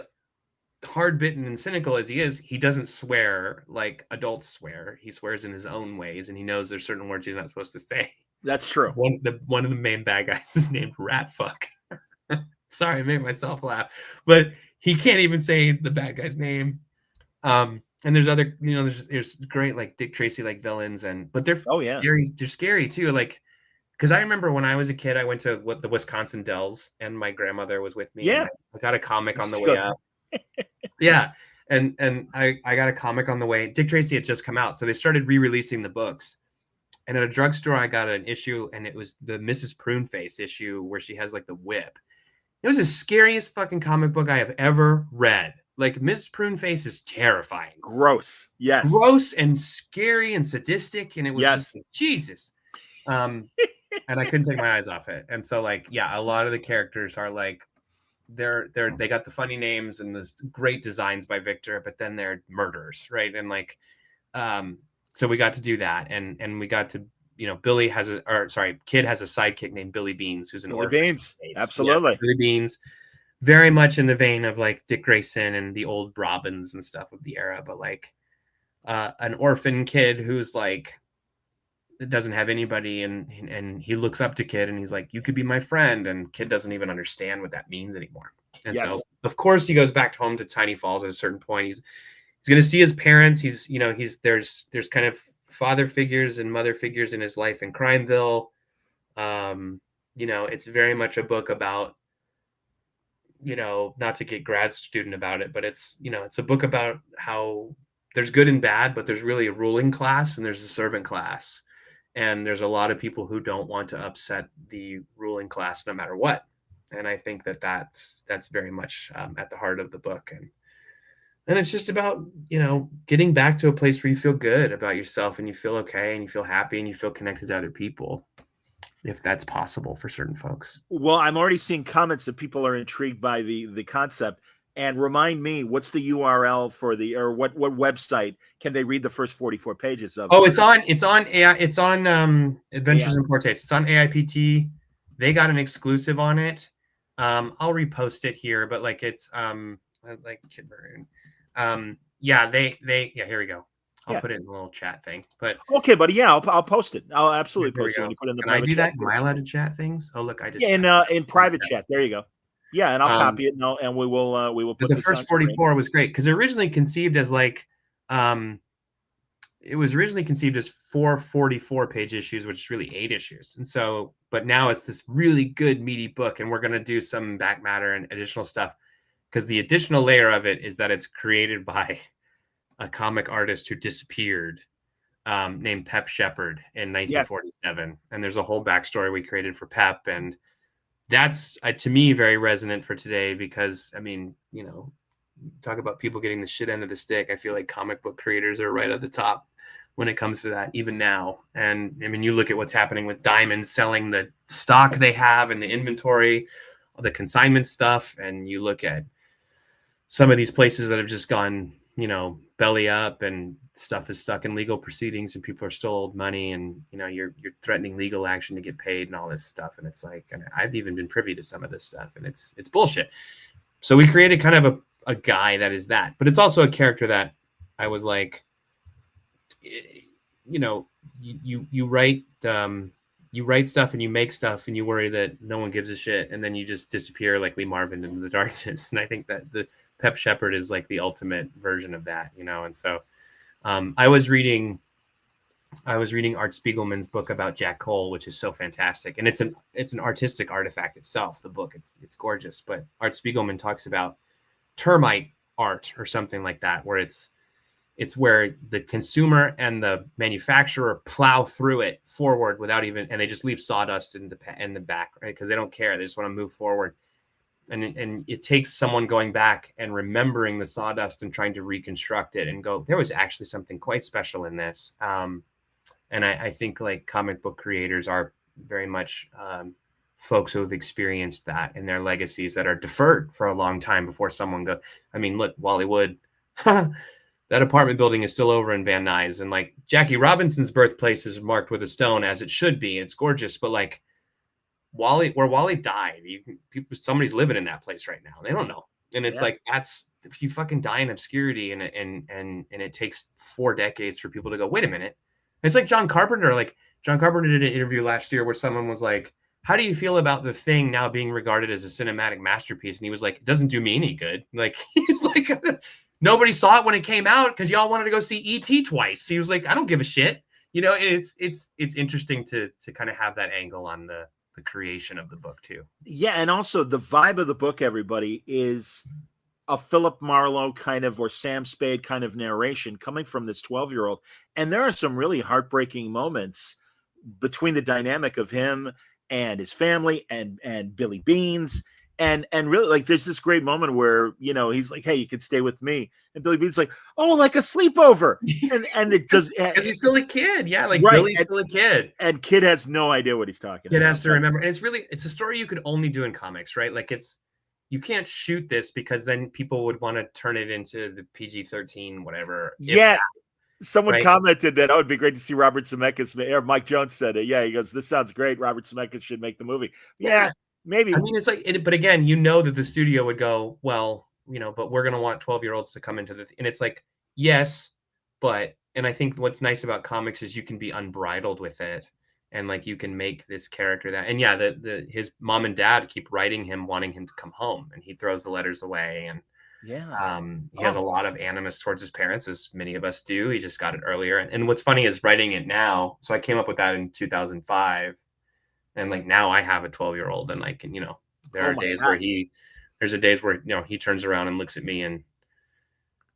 hard-bitten and cynical as he is, he doesn't swear like adults swear. He swears in his own ways, and he knows there's certain words he's not supposed to say. That's true. One of the main bad guys is named Ratfuck. Sorry, I made myself laugh, but he can't even say the bad guy's name. And there's other, there's great like Dick Tracy like villains, but they're scary. They're scary too. Like, because I remember when I was a kid, I went to the Wisconsin Dells, and my grandmother was with me. Yeah, I got a comic on the way up. Yeah, and I got a comic on the way. Dick Tracy had just come out, so they started re-releasing the books. And at a drugstore, I got an issue, and it was the Mrs. Pruneface issue where she has like the whip. It was the scariest fucking comic book I have ever read. Like, Mrs. Pruneface is terrifying. Gross. Yes. Gross and scary and sadistic, and it was just like, Jesus. And I couldn't take my eyes off it. And so, like, yeah, a lot of the characters are like, they got the funny names and the great designs by Victor, but then they're murderers, right? And like, so we got to do that, and we got to, Kid has a sidekick named Billy Beans, who's an Billy Beans, absolutely. Yeah, Billy Beans, very much in the vein of like Dick Grayson and the old Robins and stuff of the era, but like an orphan kid who's like, doesn't have anybody, and he looks up to Kid, and he's like, you could be my friend, and Kid doesn't even understand what that means anymore. And so of course he goes back home to Tiny Falls at a certain point. He's going to see his parents. There's kind of father figures and mother figures in his life in Crimeville. It's very much a book about, not to get grad student about it, but it's a book about how there's good and bad, but there's really a ruling class and there's a servant class. And there's a lot of people who don't want to upset the ruling class no matter what. And I think that's very much at the heart of the book. And it's just about, getting back to a place where you feel good about yourself and you feel okay and you feel happy and you feel connected to other people, if that's possible for certain folks. Well, I'm already seeing comments that people are intrigued by the concept. And remind me, what's the URL for what website can they read the first 44 pages of? Oh, it's on Adventures in Poor Taste. It's on AIPT. They got an exclusive on it. I'll repost it here, but like it's like Kid Maroon. Here we go. I'll put it in the little chat thing. But okay, buddy. Yeah, I'll post it. I'll absolutely there we post it go. when you put it in the Can I private do chat. that? Am I allowed to chat things? Oh, look, I just In private chat. There you go. Yeah, and I'll copy it, and we will put the this first on screen. 44 was great because originally conceived as like it was originally conceived as 4 44-page issues, which is really 8 issues. And so, but now it's this really good meaty book, and we're going to do some back matter and additional stuff because the additional layer of it is that it's created by a comic artist who disappeared named Pep Shepard in 1947. Yes. And there's a whole backstory we created for Pep. And that's, to me, very resonant for today because, I mean, you know, talk about people getting the shit end of the stick. I feel like comic book creators are right at the top when it comes to that, even now. And I mean, you look at what's happening with Diamond selling the stock they have and the inventory, the consignment stuff, and you look at some of these places that have just gone, you know, belly up and stuff is stuck in legal proceedings and people are still owed money and, you know, you're threatening legal action to get paid and all this stuff. And it's like, and I've even been privy to some of this stuff and it's bullshit. So we created kind of a guy that is that, but it's also a character that I was like, you know, you write stuff and you make stuff and you worry that no one gives a shit. And then you just disappear like Lee Marvin into the darkness. And I think that the Pep Shepard is like the ultimate version of that, you know? And so I was reading Art Spiegelman's book about Jack Cole, which is so fantastic. And it's an artistic artifact itself, the book. It's gorgeous. But Art Spiegelman talks about termite art or something like that, where it's where the consumer and the manufacturer plow through it forward without even, and they just leave sawdust in the back, right? Because they don't care. They just want to move forward. And it takes someone going back and remembering the sawdust and trying to reconstruct it and go, there was actually something quite special in this. And I think like comic book creators are very much folks who have experienced that in their legacies that are deferred for a long time before someone goes. I mean, look, Wally Wood, that apartment building is still over in Van Nuys. And like Jackie Robinson's birthplace is marked with a stone as it should be. It's gorgeous. But like where Wally died, somebody's living in that place right now. They don't know. And it's like, that's, if you fucking die in obscurity and it takes 4 decades for people to go, wait a minute. It's like John Carpenter. Like John Carpenter did an interview last year where someone was like, how do you feel about The Thing now being regarded as a cinematic masterpiece? And he was like, it doesn't do me any good. Like, he's like, nobody saw it when it came out because y'all wanted to go see E.T. twice. He was like, I don't give a shit. You know, and it's interesting to kind of have that angle on the creation of the book too. Yeah, and also the vibe of the book, everybody, is a Philip Marlowe kind of, or Sam Spade kind of narration coming from this 12-year-old. And there are some really heartbreaking moments between the dynamic of him and his family and Billy Beans. And really, like, there's this great moment where, you know, he's like, hey, you can stay with me. And Billy Bean's like, oh, like a sleepover. And it does. Because he's still a kid. Yeah, like right. Billy's still a kid. And Kid has no idea what he's talking about. Kid has to remember. And it's a story you could only do in comics, right? Like you can't shoot this because then people would want to turn it into the PG-13, whatever. Yeah. Someone commented that, oh, it'd be great to see Robert Zemeckis, or Mike Jones said it. Yeah, he goes, this sounds great. Robert Zemeckis should make the movie. Yeah, maybe. I mean, it's like, but again, you know that the studio would go, well, you know, but we're going to want 12-year-olds to come into this. And it's like, yes, and I think what's nice about comics is you can be unbridled with it. And like, you can make this character that, and yeah, his mom and dad keep writing him, wanting him to come home, and he throws the letters away. And he has a lot of animus towards his parents, as many of us do. He just got it earlier. And what's funny is writing it now. So I came up with that in 2005. And like, now I have a 12-year-old, and like, you know, there are days where you know, he turns around and looks at me and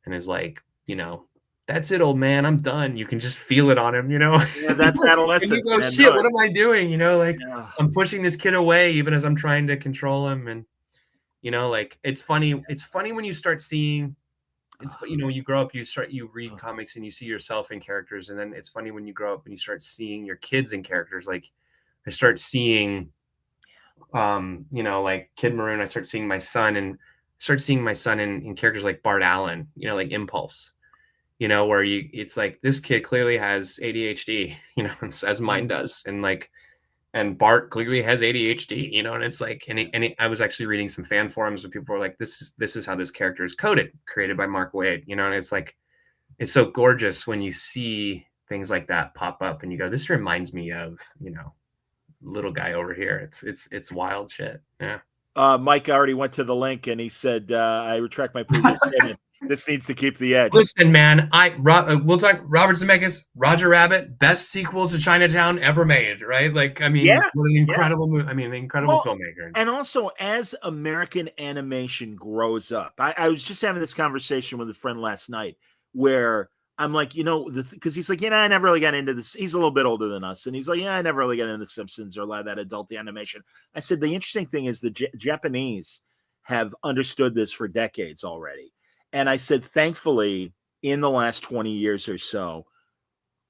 is like, you know, that's it, old man, I'm done. You can just feel it on him, you know? Yeah, that's adolescence. And you go, shit, what am I doing? You know, like, I'm pushing this kid away even as I'm trying to control him. And, you know, like, it's funny when you start seeing, you know, you grow up, you read comics and you see yourself in characters. And then it's funny when you grow up and you start seeing your kids in characters. Like, I start seeing, you know, like Kid Maroon, I start seeing my son in characters like Bart Allen, you know, like Impulse, you know, where it's like, this kid clearly has ADHD, you know, as mine does. And Bart clearly has ADHD, you know, and it's like, I was actually reading some fan forums where people were like, this is how this character is coded, created by Mark Waid, you know, and it's like, it's so gorgeous when you see things like that pop up and you go, this reminds me of, little guy over here. It's wild shit. Yeah. Mike already went to the link and he said, I retract my previous statement. This needs to keep the edge. Listen, man, we'll talk Robert Zemeckis, Roger Rabbit, best sequel to Chinatown ever made, right? Like, I mean, what an incredible movie. I mean, an incredible filmmaker. And also, as American animation grows up, I was just having this conversation with a friend last night where I'm like, because he's like, I never really got into this. He's a little bit older than us. And he's like, I never really got into The Simpsons or a lot of that adult animation. I said, the interesting thing is the Japanese have understood this for decades already. And I said, thankfully, in the last 20 years or so,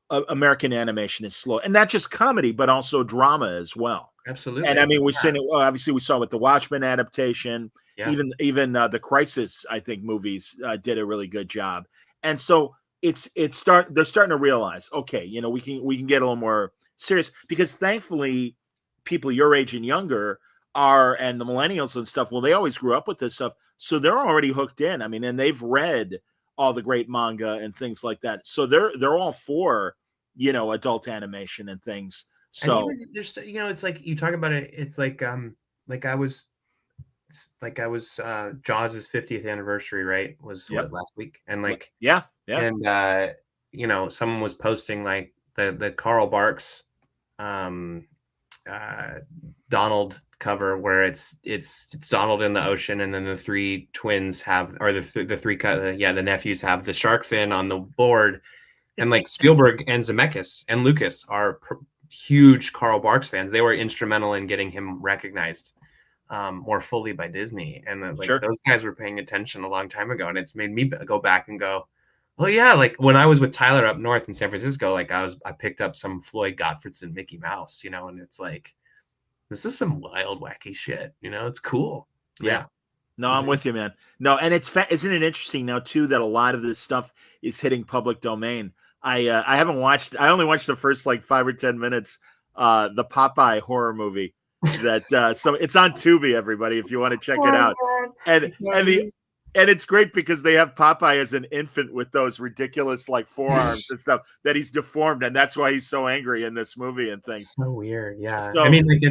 American animation is slow. And not just comedy, but also drama as well. Absolutely. And I mean, we've seen it. Obviously, we saw with the Watchmen adaptation. Yeah. Even the Crisis, I think, movies did a really good job. And so they're starting to realize, okay, we can get a little more serious, because thankfully people your age and younger and the millennials and stuff, well, they always grew up with this stuff, so they're already hooked in. I mean, and they've read all the great manga and things like that, so they're all for adult animation and things. So and there's it's like you talk about it, it's like I was Jaws' 50th anniversary, right? Was what, last week? And like and someone was posting like the Carl Barks Donald cover, where it's Donald in the ocean, and then the three twins have, or the nephews have the shark fin on the board, and like Spielberg and Zemeckis and Lucas are huge Carl Barks fans. They were instrumental in getting him recognized more fully by Disney, and those guys were paying attention a long time ago, and it's made me go back and go, oh yeah, like when I was with Tyler up north in San Francisco, like I picked up some Floyd Gottfredson Mickey Mouse, and it's like, this is some wild, wacky shit, it's cool. Yeah. No, I'm with you, man. No, and isn't it interesting now too that a lot of this stuff is hitting public domain? I only watched the first like 5 or 10 minutes, the Popeye horror movie that so it's on Tubi, everybody, if you want to check it out. And it's great because they have Popeye as an infant with those ridiculous like forearms and stuff that he's deformed, and that's why he's so angry in this movie and things. It's so weird, yeah. So, I mean, like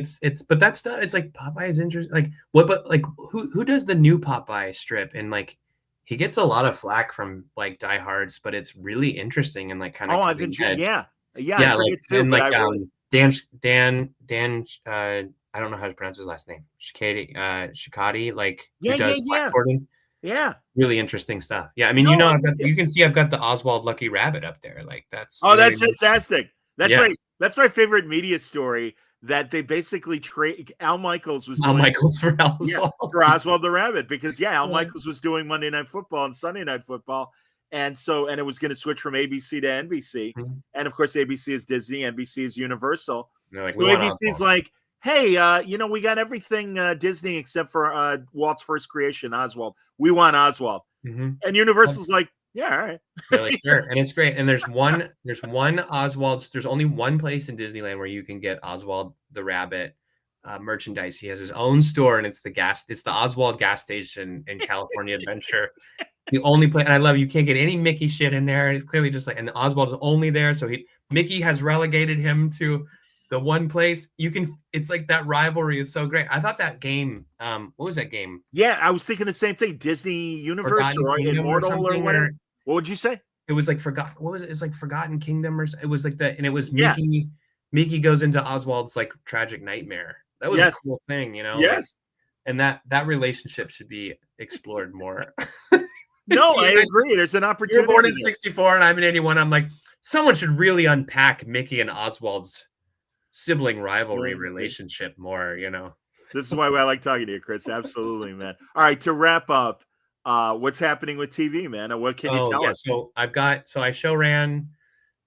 but that's stuff. It's like Popeye is interesting. Like what? But like who does the new Popeye strip? And like he gets a lot of flack from like diehards, but it's really interesting and like kind of. Oh, I've enjoyed. Yeah. Like too, and like Dan. I don't know how to pronounce his last name. Shikati. Like Yeah. Really interesting stuff. Yeah. I mean, you can see I've got the Oswald Lucky Rabbit up there. Like that's fantastic. That's my favorite media story, that they basically trade Al Michaels was doing Michaels for Oswald. For Oswald the Rabbit, because Al Michaels was doing Monday Night Football and Sunday Night Football. And it was going to switch from ABC to NBC. Mm-hmm. And of course, ABC is Disney, NBC is Universal. Like, so ABC's like, hey, we got everything Disney except for Walt's first creation, Oswald. We want Oswald. Mm-hmm. And Universal's like, yeah, all right. They're like, sure. And it's great. And there's one Oswald's. There's only one place in Disneyland where you can get Oswald the Rabbit merchandise. He has his own store, and it's the Oswald gas station in California Adventure. The only place, and I love it, you can't get any Mickey shit in there. It's clearly just like, and Oswald is only there. So Mickey has relegated him to the one place it's like that rivalry is so great. I thought that game, what was that game? Yeah, I was thinking the same thing. Disney Universe or Immortal or whatever. What would you say? It was like Forgotten. What was it? It's like Forgotten Kingdom, or it was like that. And it was Mickey. Yeah. Mickey goes into Oswald's like tragic nightmare. That was a cool thing, Yes. And that relationship should be explored more. No, I agree. There's an opportunity. You're born in 1964 and I'm in 1981. I'm like, someone should really unpack Mickey and Oswald's sibling rivalry relationship more, This is why I like talking to you, Chris. Absolutely, man. All right, to wrap up, what's happening with TV, man? And what can you tell us? So I show ran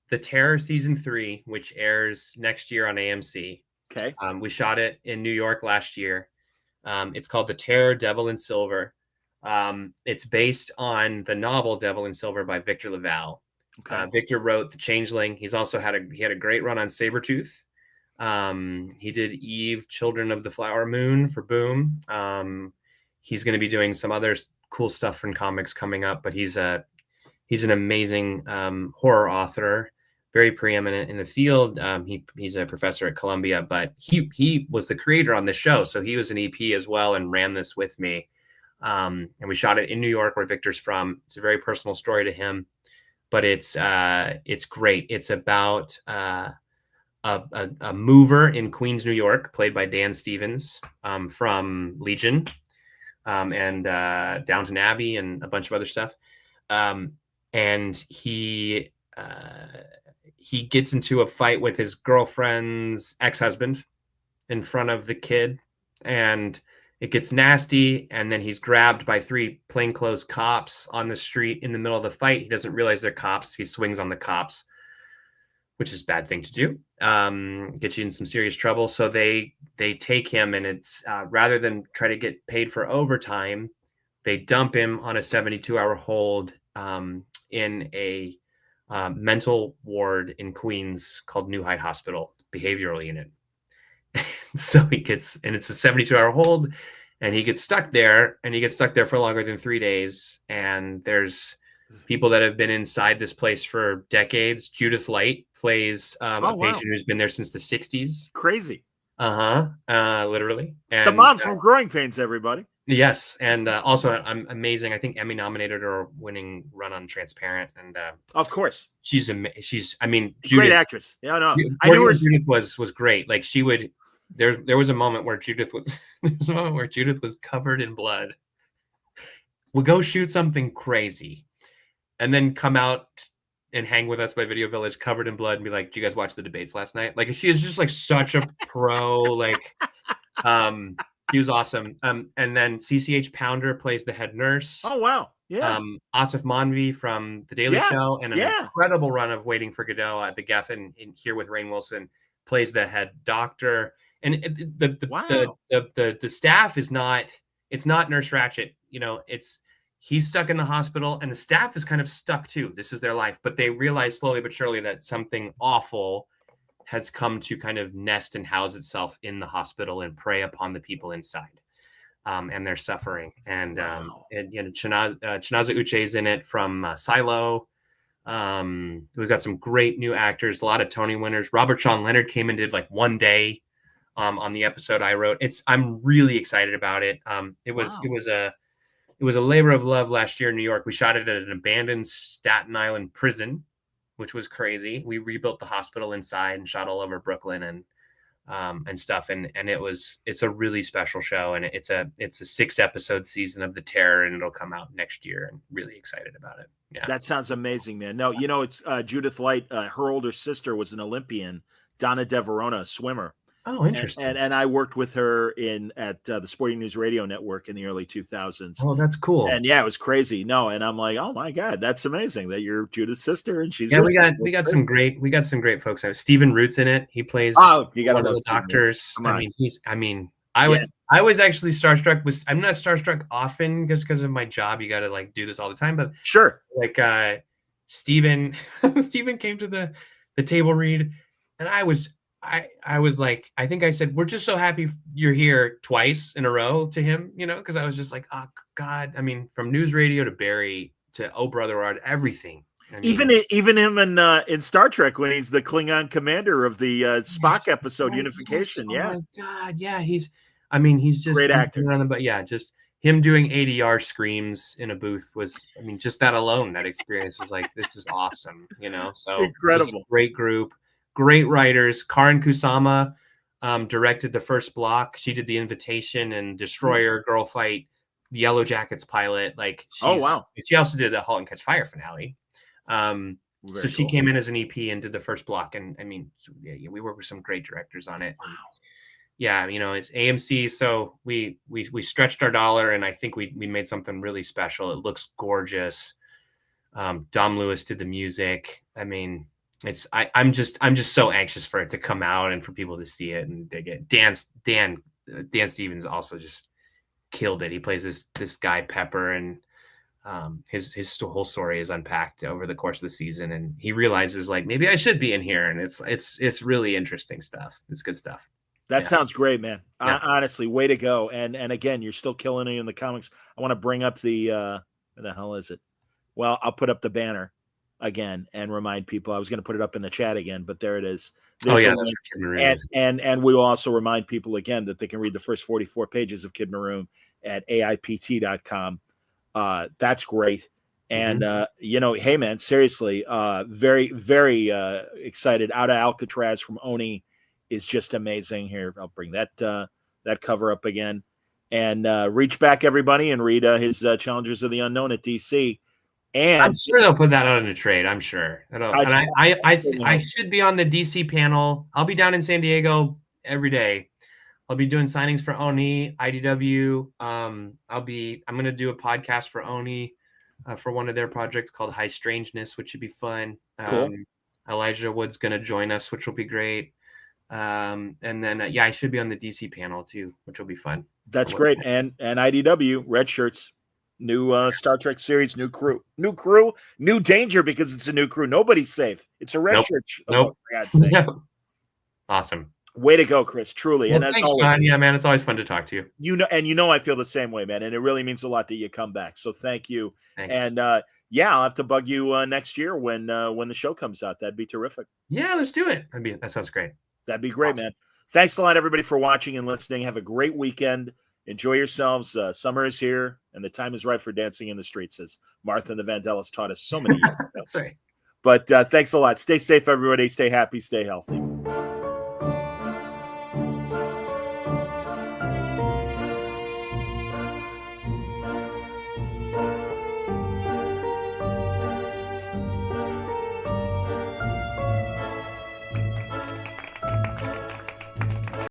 The Terror season 3, which airs next year on AMC. Okay. We shot it in New York last year. It's called The Terror, Devil in Silver. It's based on the novel Devil in Silver by Victor LaValle. Okay. Victor wrote The Changeling. He's also had a great run on Sabretooth. He did Eve, Children of the Flower Moon for Boom. He's going to be doing some other cool stuff from comics coming up, but he's He's an amazing horror author, very preeminent in the field. He's a professor at Columbia, but he was the creator on the show, so he was an EP as well and ran this with me. And we shot it in New York, where Victor's from. It's a very personal story to him, but it's great. It's about a mover in Queens, New York, played by Dan Stevens from Legion and Downton Abbey and a bunch of other stuff. And he gets into a fight with his girlfriend's ex-husband in front of the kid, and it gets nasty. And then he's grabbed by 3 plainclothes cops on the street in the middle of the fight. He doesn't realize they're cops. He swings on the cops, which is a bad thing to do. Get you in some serious trouble. So they take him, and it's rather than try to get paid for overtime, they dump him on a 72-hour hold in a mental ward in Queens called New Height Hospital behavioral unit. So he gets, and it's a 72-hour hold, and he gets stuck there, for longer than 3 days. And there's people that have been inside this place for decades. Judith Light plays a patient who's been there since the 60s. Crazy. Literally. And the mom from Growing Pains, everybody. Yes, and also I'm amazing. I think Emmy nominated or winning run on Transparent, and of course she's I mean, Judith, great actress. Yeah, no, I knew her. Judith was great. Like, she would. There was a moment where Judith was covered in blood. Would go shoot something crazy, and then come out and hang with us by Video Village covered in blood and be like, "Do you guys watch the debates last night?" Like, she is just like such a pro. Like, he was awesome. And then CCH Pounder plays the head nurse. Oh, wow. Yeah. Asif Manvi from The Daily Show, and an incredible run of Waiting for Godot at the Geffen in here with Rainn Wilson, plays the head doctor. And the staff is not, it's not Nurse Ratched. You know, he's stuck in the hospital, and the staff is kind of stuck too. This is their life, but they realize slowly but surely that something awful has come to kind of nest and house itself in the hospital and prey upon the people inside, and their suffering. And Chinaza Uche is in it from Silo. We've got some great new actors, a lot of Tony winners. Robert Sean Leonard came and did like one day on the episode I wrote. I'm really excited about it. It was a labor of love last year in New York. We shot it at an abandoned Staten Island prison, which was crazy. We rebuilt the hospital inside and shot all over Brooklyn and stuff. And it's a really special show. And it's a 6-episode season of The Terror, and it'll come out next year. And really excited about it. Yeah. That sounds amazing, man. No, you know, it's Judith Light. Her older sister was an Olympian, Donna De Verona, a swimmer. Oh, interesting. And I worked with her at the Sporting News Radio Network in the early 2000s. Oh, that's cool. And yeah, it was crazy. No, and I'm like, oh my God, that's amazing that you're Judith's sister, and she's we got some great folks. Stephen Root's in it. He plays one of the doctors. I was actually starstruck. I'm not starstruck often because of my job. You got to like do this all the time, but sure. Like Stephen came to the table read, and I was like, I think I said, "We're just so happy you're here," twice in a row to him, you know, because I was just like, oh God. I mean, from News Radio to Barry to Oh Brother Art, everything. I mean, even him in Star Trek when he's the Klingon commander of the Spock episode Unification. Oh yeah. My God. Yeah. He's just great actor. But yeah, just him doing ADR screams in a booth was, I mean, just that alone, that experience is like, this is awesome, you know? So incredible. Great group. Great writers. Karin Kusama directed the first block. She did The Invitation and Destroyer, Girl Fight, Yellow Jackets pilot. Like, she also did the Halt and Catch Fire finale. So she came in as an EP and did the first block. And I mean, we worked with some great directors on it. Wow. Yeah, you know, it's AMC, so we stretched our dollar, and I think we made something really special. It looks gorgeous. Dom Lewis did the music. I mean, I'm just so anxious for it to come out and for people to see it and dig it. Dan Stevens also just killed it. He plays this guy Pepper, and his whole story is unpacked over the course of the season, and he realizes like maybe I should be in here, and it's really interesting stuff. It's good stuff. That sounds great, man. Yeah. Honestly, way to go. And again, you're still killing it in the comics. I want to bring up the hell is it? Well, I'll put up the banner again and remind people. I was going to put it up in the chat again, but there it is. There's the link. Kid Maroon. And we will also remind people again that they can read the first 44 pages of Kid Maroon at aipt.com. That's great. And hey man, seriously, very, very excited. Out of Alcatraz from Oni is just amazing. Here, I'll bring that cover up again, and reach back everybody and read his Challengers of the Unknown at DC. And I'm sure they'll put that out in a trade. I'm sure. I should be on the DC panel. I'll be down in San Diego every day. I'll be doing signings for Oni, IDW. I'm going to do a podcast for Oni for one of their projects called High Strangeness, which should be fun. Cool. Elijah Wood's going to join us, which will be great. And then, I should be on the DC panel too, which will be fun. That's great. And IDW, Red Shirts, new Star Trek series, new crew, new danger because it's a new crew. Nobody's safe. It's a Red Shirt. Nope. For God's sake. Awesome. Way to go, Chris. Truly. Well, and as thanks, always, John. Yeah, man, it's always fun to talk to you. I feel the same way, man. And it really means a lot that you come back. So thank you. Thanks. And I'll have to bug you next year when the show comes out. That'd be terrific. Yeah, let's do it. That sounds great. That'd be great, awesome. Man. Thanks a lot, everybody, for watching and listening. Have a great weekend. Enjoy yourselves. Summer is here, and the time is right for dancing in the streets, as Martha and the Vandellas taught us so many years ago. That's right. But thanks a lot. Stay safe, everybody. Stay happy. Stay healthy.